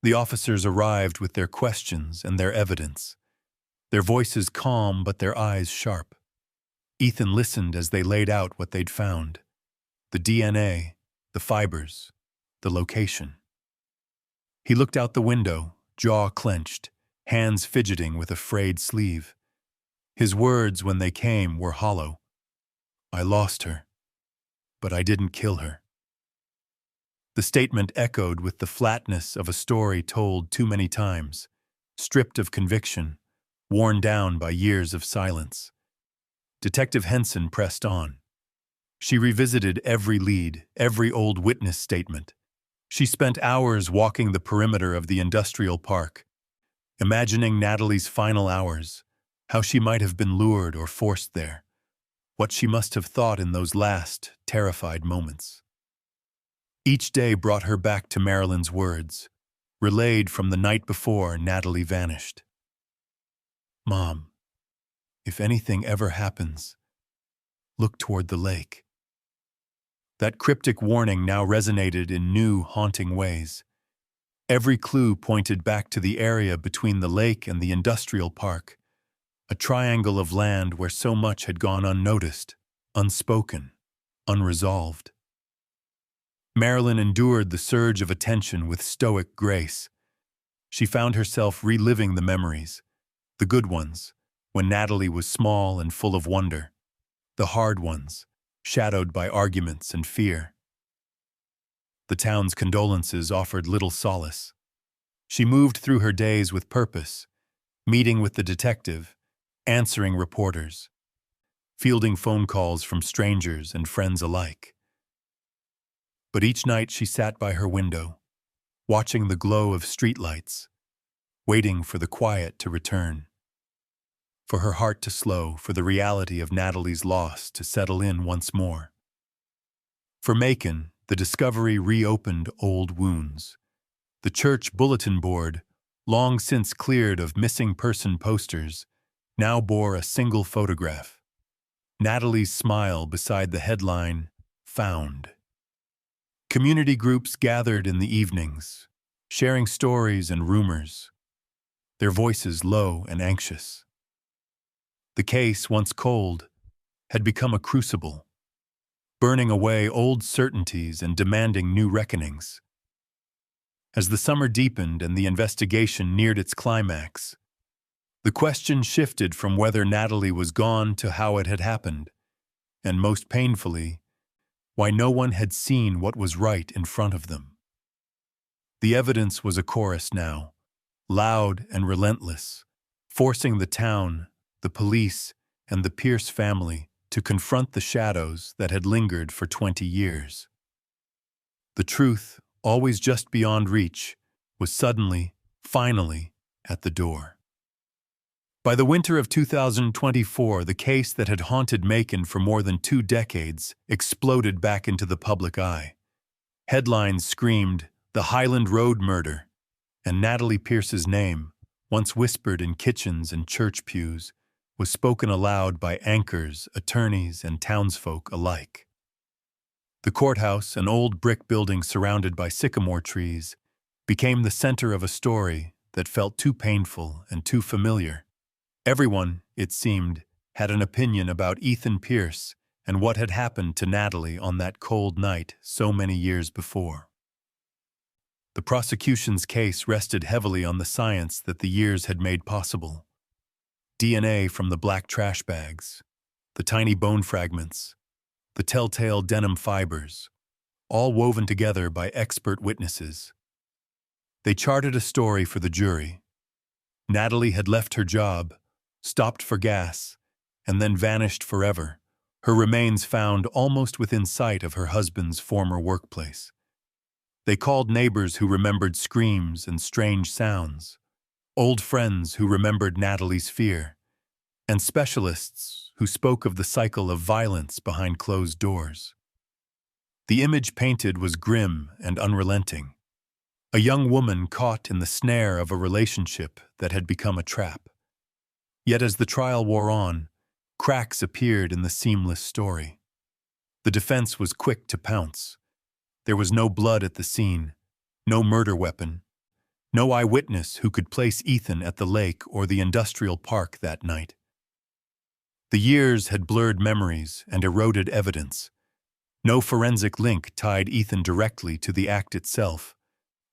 The officers arrived with their questions and their evidence, their voices calm but their eyes sharp. Ethan listened as they laid out what they'd found: the DNA, the fibers, the location. He looked out the window, jaw clenched, hands fidgeting with a frayed sleeve. His words, when they came, were hollow. "I lost her, but I didn't kill her." The statement echoed with the flatness of a story told too many times, stripped of conviction, worn down by years of silence. Detective Henson pressed on. She revisited every lead, every old witness statement. She spent hours walking the perimeter of the industrial park, imagining Natalie's final hours, how she might have been lured or forced there, what she must have thought in those last, terrified moments. Each day brought her back to Marilyn's words, relayed from the night before Natalie vanished. "Mom, if anything ever happens, look toward the lake." That cryptic warning now resonated in new, haunting ways. Every clue pointed back to the area between the lake and the industrial park, a triangle of land where so much had gone unnoticed, unspoken, unresolved. Marilyn endured the surge of attention with stoic grace. She found herself reliving the memories, the good ones, when Natalie was small and full of wonder, the hard ones, shadowed by arguments and fear. The town's condolences offered little solace. She moved through her days with purpose, meeting with the detective, answering reporters, fielding phone calls from strangers and friends alike. But each night she sat by her window, watching the glow of streetlights, waiting for the quiet to return, for her heart to slow, for the reality of Natalie's loss to settle in once more. For Macon, the discovery reopened old wounds. The church bulletin board, long since cleared of missing person posters, now bore a single photograph: Natalie's smile beside the headline, "Found." Community groups gathered in the evenings, sharing stories and rumors, their voices low and anxious. The case, once cold, had become a crucible, burning away old certainties and demanding new reckonings. As the summer deepened and the investigation neared its climax, the question shifted from whether Natalie was gone to how it had happened, and most painfully, why no one had seen what was right in front of them. The evidence was a chorus now, loud and relentless, forcing the town, the police, and the Pierce family to confront the shadows that had lingered for 20 years. The truth, always just beyond reach, was suddenly, finally, at the door. By the winter of 2024, the case that had haunted Macon for more than 2 decades exploded back into the public eye. Headlines screamed, "The Highland Road Murder," and Natalie Pierce's name, once whispered in kitchens and church pews, was spoken aloud by anchors, attorneys, and townsfolk alike. The courthouse, an old brick building surrounded by sycamore trees, became the center of a story that felt too painful and too familiar. Everyone, it seemed, had an opinion about Ethan Pierce and what had happened to Natalie on that cold night so many years before. The prosecution's case rested heavily on the science that the years had made possible. DNA from the black trash bags, the tiny bone fragments, the telltale denim fibers, all woven together by expert witnesses. They charted a story for the jury. Natalie had left her job, stopped for gas, and then vanished forever, her remains found almost within sight of her husband's former workplace. They called neighbors who remembered screams and strange sounds, old friends who remembered Natalie's fear, and specialists who spoke of the cycle of violence behind closed doors. The image painted was grim and unrelenting. A young woman caught in the snare of a relationship that had become a trap. Yet as the trial wore on, cracks appeared in the seamless story. The defense was quick to pounce. There was no blood at the scene, no murder weapon, no eyewitness who could place Ethan at the lake or the industrial park that night. The years had blurred memories and eroded evidence. No forensic link tied Ethan directly to the act itself.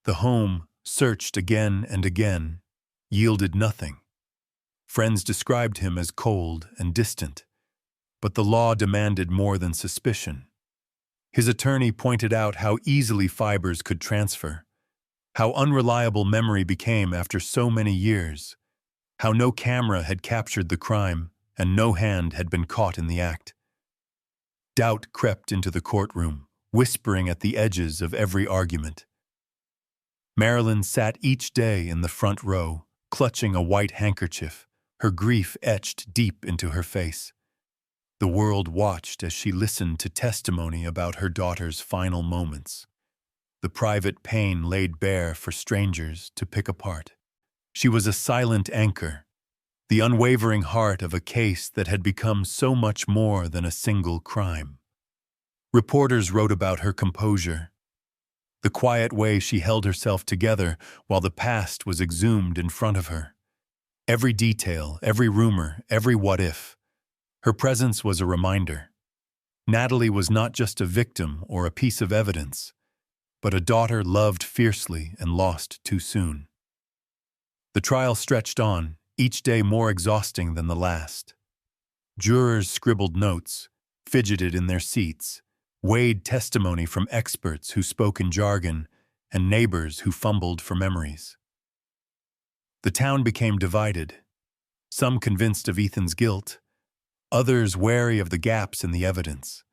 The home, searched again and again, yielded nothing. Friends described him as cold and distant, but the law demanded more than suspicion. His attorney pointed out how easily fibers could transfer, how unreliable memory became after so many years, how no camera had captured the crime and no hand had been caught in the act. Doubt crept into the courtroom, whispering at the edges of every argument. Marilyn sat each day in the front row, clutching a white handkerchief, her grief etched deep into her face. The world watched as she listened to testimony about her daughter's final moments, the private pain laid bare for strangers to pick apart. She was a silent anchor, the unwavering heart of a case that had become so much more than a single crime. Reporters wrote about her composure, the quiet way she held herself together while the past was exhumed in front of her. Every detail, every rumor, every what-if. Her presence was a reminder. Natalie was not just a victim or a piece of evidence, but a daughter loved fiercely and lost too soon. The trial stretched on, each day more exhausting than the last. Jurors scribbled notes, fidgeted in their seats, weighed testimony from experts who spoke in jargon and neighbors who fumbled for memories. The town became divided, some convinced of Ethan's guilt, others wary of the gaps in the evidence,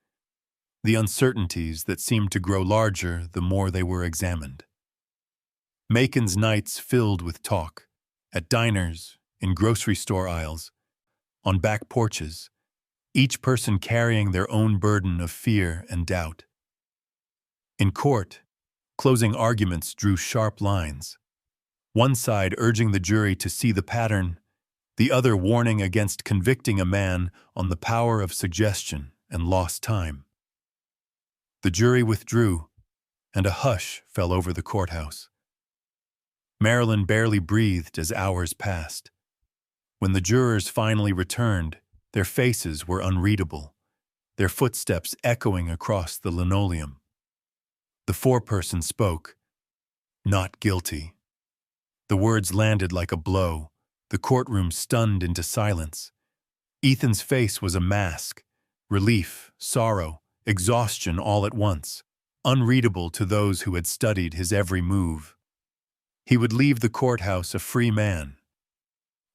the uncertainties that seemed to grow larger the more they were examined. Macon's nights filled with talk, at diners, in grocery store aisles, on back porches, each person carrying their own burden of fear and doubt. In court, closing arguments drew sharp lines, one side urging the jury to see the pattern, the other warning against convicting a man on the power of suggestion and lost time. The jury withdrew, and a hush fell over the courthouse. Marilyn barely breathed as hours passed. When the jurors finally returned, their faces were unreadable, their footsteps echoing across the linoleum. The foreperson spoke, "Not guilty." The words landed like a blow, the courtroom stunned into silence. Ethan's face was a mask, relief, sorrow, exhaustion all at once, unreadable to those who had studied his every move. He would leave the courthouse a free man,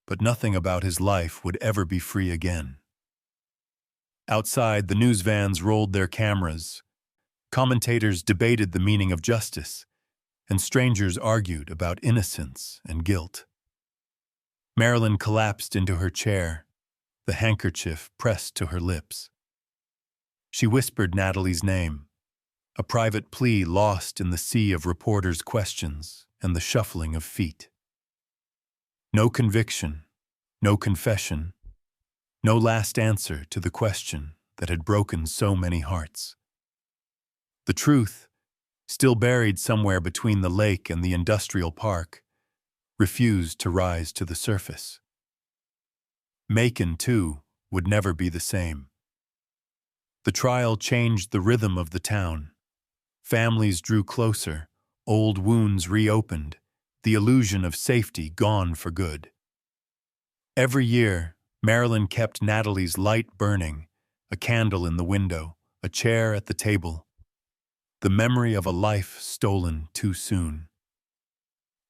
but nothing about his life would ever be free again. Outside, the news vans rolled their cameras. Commentators debated the meaning of justice, and strangers argued about innocence and guilt. Marilyn collapsed into her chair, the handkerchief pressed to her lips. She whispered Natalie's name, a private plea lost in the sea of reporters' questions and the shuffling of feet. No conviction, no confession, no last answer to the question that had broken so many hearts. The truth, still buried somewhere between the lake and the industrial park, refused to rise to the surface. Macon, too, would never be the same. The trial changed the rhythm of the town. Families drew closer, old wounds reopened, the illusion of safety gone for good. Every year, Marilyn kept Natalie's light burning, a candle in the window, a chair at the table, the memory of a life stolen too soon.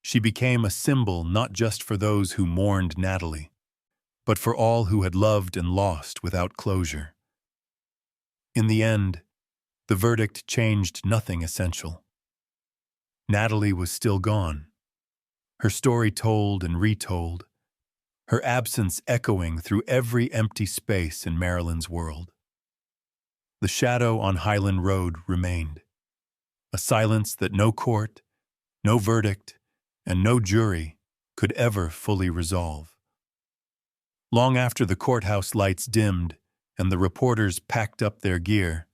She became a symbol not just for those who mourned Natalie, but for all who had loved and lost without closure. In the end, the verdict changed nothing essential. Natalie was still gone, her story told and retold, her absence echoing through every empty space in Marilyn's world. The shadow on Highland Road remained, a silence that no court, no verdict, and no jury could ever fully resolve. Long after the courthouse lights dimmed and the reporters packed up their gear,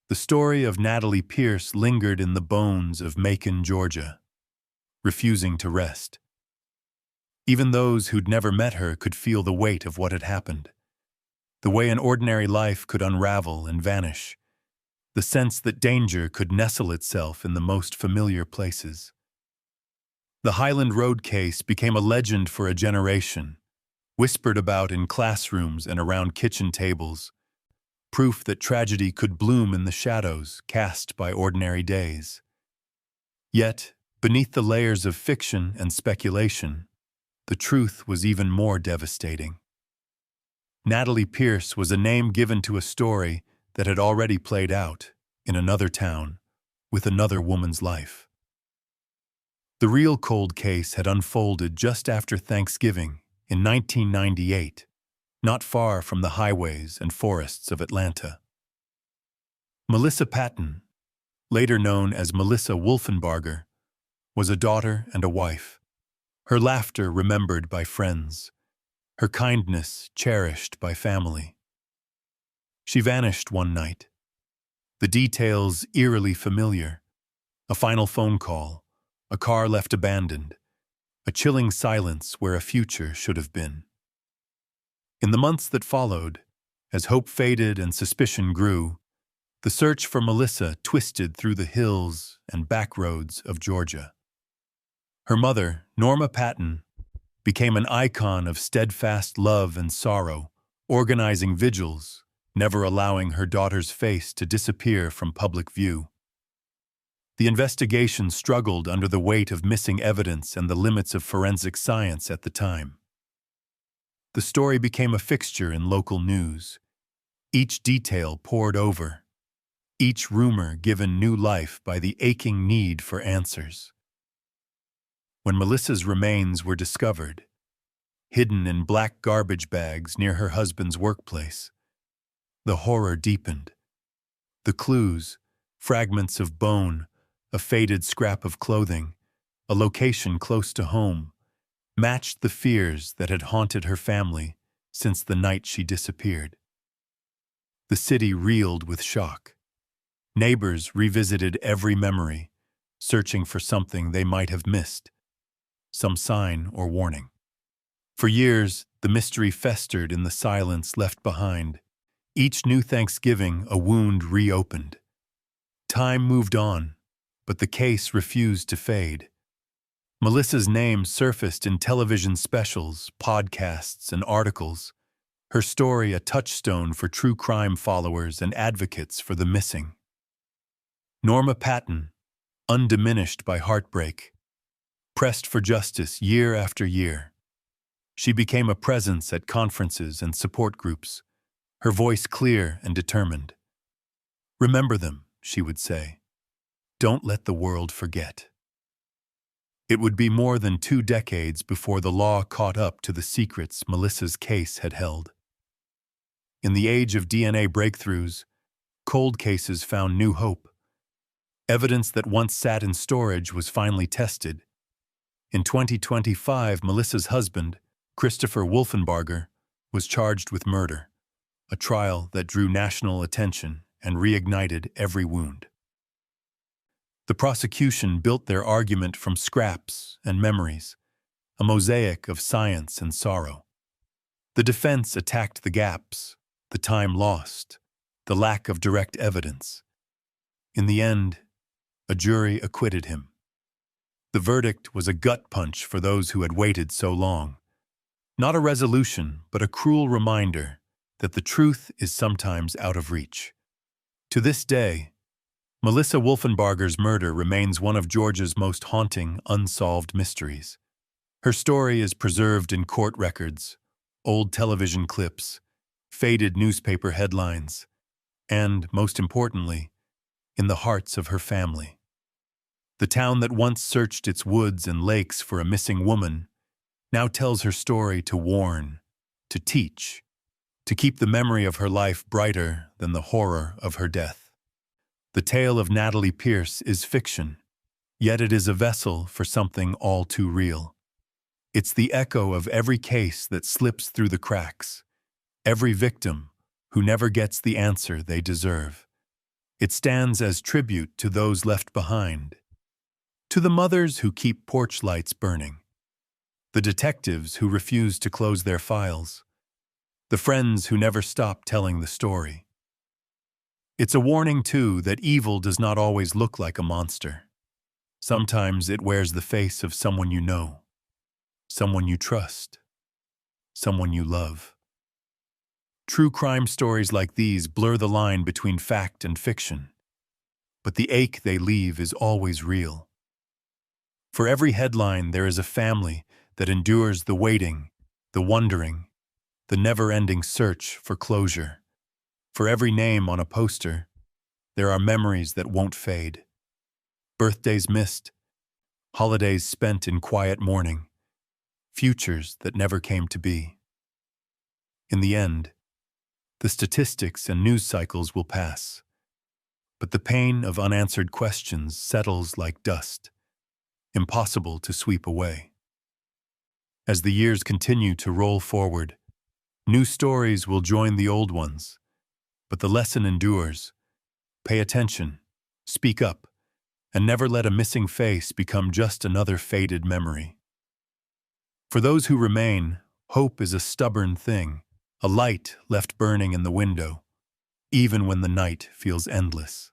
the story of Natalie Pierce lingered in the bones of Macon, Georgia, refusing to rest. Even those who'd never met her could feel the weight of what had happened, the way an ordinary life could unravel and vanish, the sense that danger could nestle itself in the most familiar places. The Highland Road case became a legend for a generation, whispered about in classrooms and around kitchen tables, proof that tragedy could bloom in the shadows cast by ordinary days. Yet, beneath the layers of fiction and speculation, the truth was even more devastating. Natalie Pierce was a name given to a story that had already played out in another town with another woman's life. The real cold case had unfolded just after Thanksgiving in 1998, not far from the highways and forests of Atlanta. Melissa Patton, later known as Melissa Wolfenbarger, was a daughter and a wife, her laughter remembered by friends, her kindness cherished by family. She vanished one night, the details eerily familiar: a final phone call, a car left abandoned, a chilling silence where a future should have been. In the months that followed, as hope faded and suspicion grew, the search for Melissa twisted through the hills and back roads of Georgia. Her mother, Norma Patton, became an icon of steadfast love and sorrow, organizing vigils, never allowing her daughter's face to disappear from public view. The investigation struggled under the weight of missing evidence and the limits of forensic science at the time. The story became a fixture in local news, each detail pored over, each rumor given new life by the aching need for answers. When Melissa's remains were discovered, hidden in black garbage bags near her husband's workplace, the horror deepened. The clues, fragments of bone, a faded scrap of clothing, a location close to home, matched the fears that had haunted her family since the night she disappeared. The city reeled with shock. Neighbors revisited every memory, searching for something they might have missed, some sign or warning. For years, the mystery festered in the silence left behind. Each new Thanksgiving, a wound reopened. Time moved on, but the case refused to fade. Melissa's name surfaced in television specials, podcasts, and articles, her story a touchstone for true crime followers and advocates for the missing. Norma Patton, undiminished by heartbreak, pressed for justice year after year. She became a presence at conferences and support groups, her voice clear and determined. "Remember them," she would say. "Don't let the world forget." It would be more than 2 decades before the law caught up to the secrets Melissa's case had held. In the age of DNA breakthroughs, cold cases found new hope. Evidence that once sat in storage was finally tested. In 2025, Melissa's husband, Christopher Wolfenbarger, was charged with murder, a trial that drew national attention and reignited every wound. The prosecution built their argument from scraps and memories, a mosaic of science and sorrow. The defense attacked the gaps, the time lost, the lack of direct evidence. In the end, a jury acquitted him. The verdict was a gut punch for those who had waited so long. Not a resolution, but a cruel reminder that the truth is sometimes out of reach. To this day, Melissa Wolfenbarger's murder remains one of Georgia's most haunting, unsolved mysteries. Her story is preserved in court records, old television clips, faded newspaper headlines, and, most importantly, in the hearts of her family. The town that once searched its woods and lakes for a missing woman now tells her story to warn, to teach, to keep the memory of her life brighter than the horror of her death. The tale of Natalie Pierce is fiction, yet it is a vessel for something all too real. It's the echo of every case that slips through the cracks, every victim who never gets the answer they deserve. It stands as tribute to those left behind, to the mothers who keep porch lights burning, the detectives who refuse to close their files, the friends who never stop telling the story. It's a warning, too, that evil does not always look like a monster. Sometimes it wears the face of someone you know, someone you trust, someone you love. True crime stories like these blur the line between fact and fiction, but the ache they leave is always real. For every headline, there is a family that endures the waiting, the wondering, the never-ending search for closure. For every name on a poster, there are memories that won't fade. Birthdays missed, holidays spent in quiet mourning, futures that never came to be. In the end, the statistics and news cycles will pass, but the pain of unanswered questions settles like dust, impossible to sweep away. As the years continue to roll forward, new stories will join the old ones. But the lesson endures. Pay attention, speak up, and never let a missing face become just another faded memory. For those who remain, hope is a stubborn thing, a light left burning in the window, even when the night feels endless.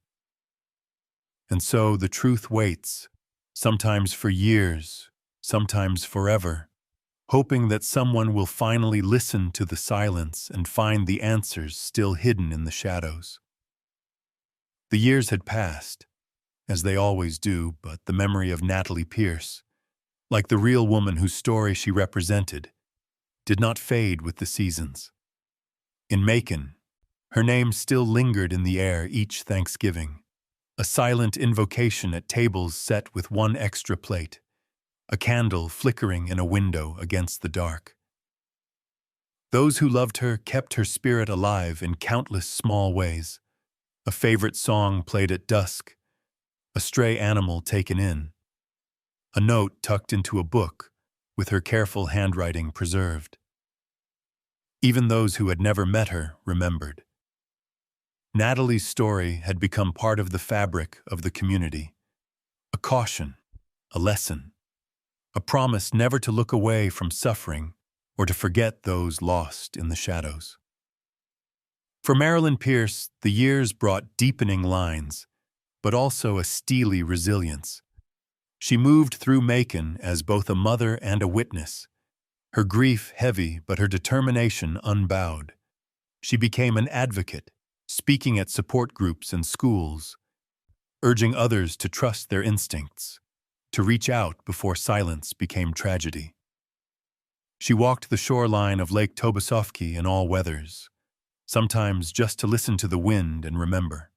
And so the truth waits, sometimes for years, sometimes forever, hoping that someone will finally listen to the silence and find the answers still hidden in the shadows. The years had passed, as they always do, but the memory of Natalie Pierce, like the real woman whose story she represented, did not fade with the seasons. In Macon, her name still lingered in the air each Thanksgiving, a silent invocation at tables set with one extra plate, a candle flickering in a window against the dark. Those who loved her kept her spirit alive in countless small ways. A favorite song played at dusk, a stray animal taken in, a note tucked into a book with her careful handwriting preserved. Even those who had never met her remembered. Natalie's story had become part of the fabric of the community, a caution, a lesson, a promise never to look away from suffering or to forget those lost in the shadows. For Marilyn Pierce, the years brought deepening lines, but also a steely resilience. She moved through Macon as both a mother and a witness, her grief heavy but her determination unbowed. She became an advocate, speaking at support groups and schools, urging others to trust their instincts, to reach out before silence became tragedy. She walked the shoreline of Lake Tobesofkee in all weathers, sometimes just to listen to the wind and remember.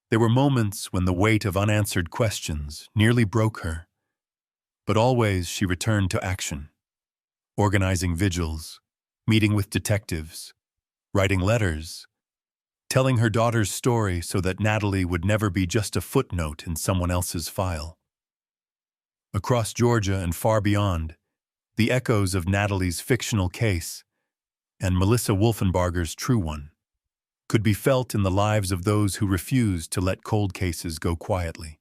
There were moments when the weight of unanswered questions nearly broke her, But always she returned to action, organizing vigils, meeting with detectives, writing letters, telling her daughter's story so that Natalie would never be just a footnote in someone else's file. Across Georgia and far beyond, the echoes of Natalie's fictional case and Melissa Wolfenbarger's true one could be felt in the lives of those who refused to let cold cases go quietly.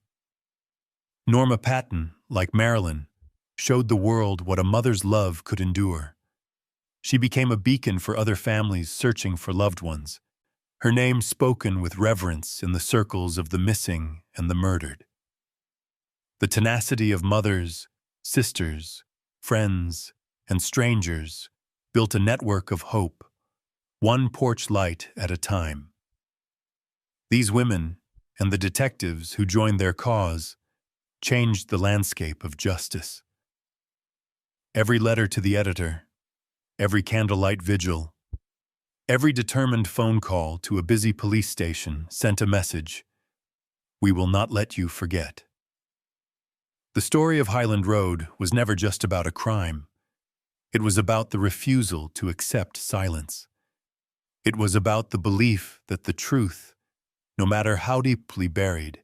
Norma Patton, like Marilyn, showed the world what a mother's love could endure. She became a beacon for other families searching for loved ones, her name spoken with reverence in the circles of the missing and the murdered. The tenacity of mothers, sisters, friends, and strangers built a network of hope, one porch light at a time. These women, and the detectives who joined their cause, changed the landscape of justice. Every letter to the editor, every candlelight vigil, every determined phone call to a busy police station sent a message: we will not let you forget. The story of Highland Road was never just about a crime. It was about the refusal to accept silence. It was about the belief that the truth, no matter how deeply buried,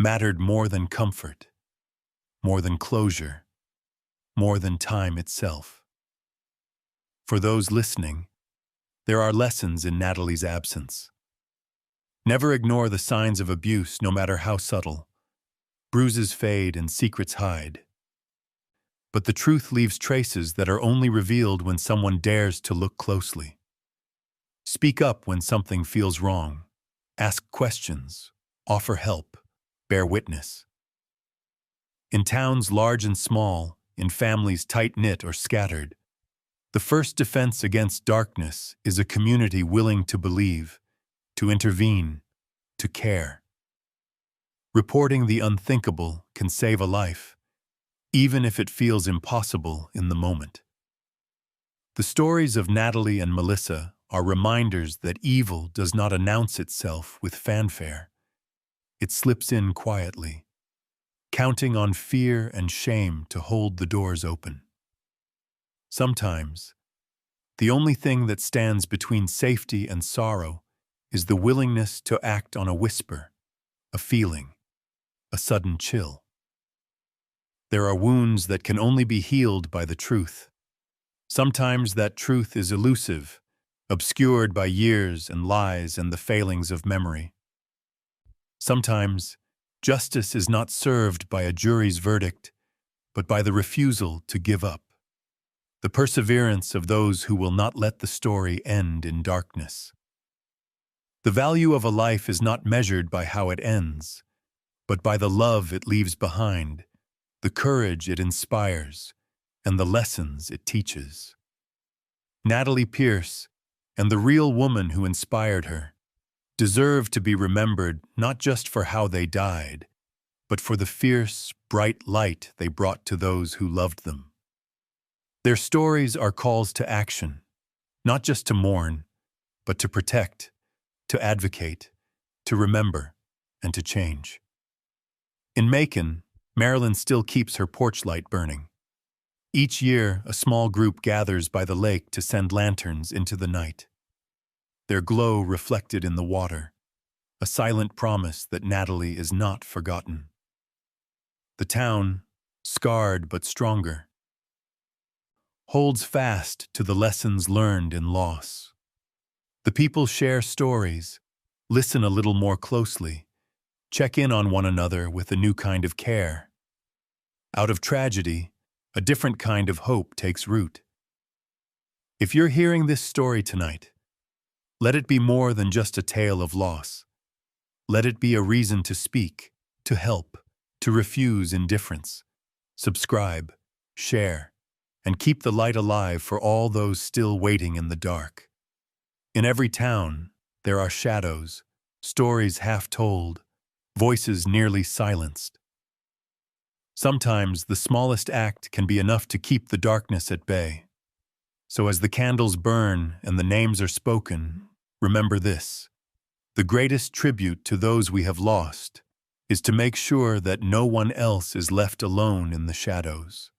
mattered more than comfort, more than closure, more than time itself. For those listening, there are lessons in Natalie's absence. Never ignore the signs of abuse, no matter how subtle. Bruises fade and secrets hide. But the truth leaves traces that are only revealed when someone dares to look closely. Speak up when something feels wrong. Ask questions. Offer help. Bear witness. In towns large and small, in families tight-knit or scattered, the first defense against darkness is a community willing to believe, to intervene, to care. Reporting the unthinkable can save a life, even if it feels impossible in the moment. The stories of Natalie and Melissa are reminders that evil does not announce itself with fanfare. It slips in quietly, counting on fear and shame to hold the doors open. Sometimes, the only thing that stands between safety and sorrow is the willingness to act on a whisper, a feeling, a sudden chill. There are wounds that can only be healed by the truth. Sometimes that truth is elusive, obscured by years and lies and the failings of memory. Sometimes, justice is not served by a jury's verdict, but by the refusal to give up. The perseverance of those who will not let the story end in darkness. The value of a life is not measured by how it ends, but by the love it leaves behind, the courage it inspires, and the lessons it teaches. Natalie Pierce, and the real woman who inspired her, deserve to be remembered not just for how they died, but for the fierce, bright light they brought to those who loved them. Their stories are calls to action, not just to mourn, but to protect, to advocate, to remember, and to change. In Macon, Marilyn still keeps her porch light burning. Each year, a small group gathers by the lake to send lanterns into the night. Their glow reflected in the water, a silent promise that Natalie is not forgotten. The town, scarred but stronger, holds fast to the lessons learned in loss. The people share stories, listen a little more closely, check in on one another with a new kind of care. Out of tragedy, a different kind of hope takes root. If you're hearing this story tonight, let it be more than just a tale of loss. Let it be a reason to speak, to help, to refuse indifference. Subscribe, share, and keep the light alive for all those still waiting in the dark. In every town, there are shadows, stories half told, voices nearly silenced. Sometimes the smallest act can be enough to keep the darkness at bay. So as the candles burn and the names are spoken, remember this: the greatest tribute to those we have lost is to make sure that no one else is left alone in the shadows.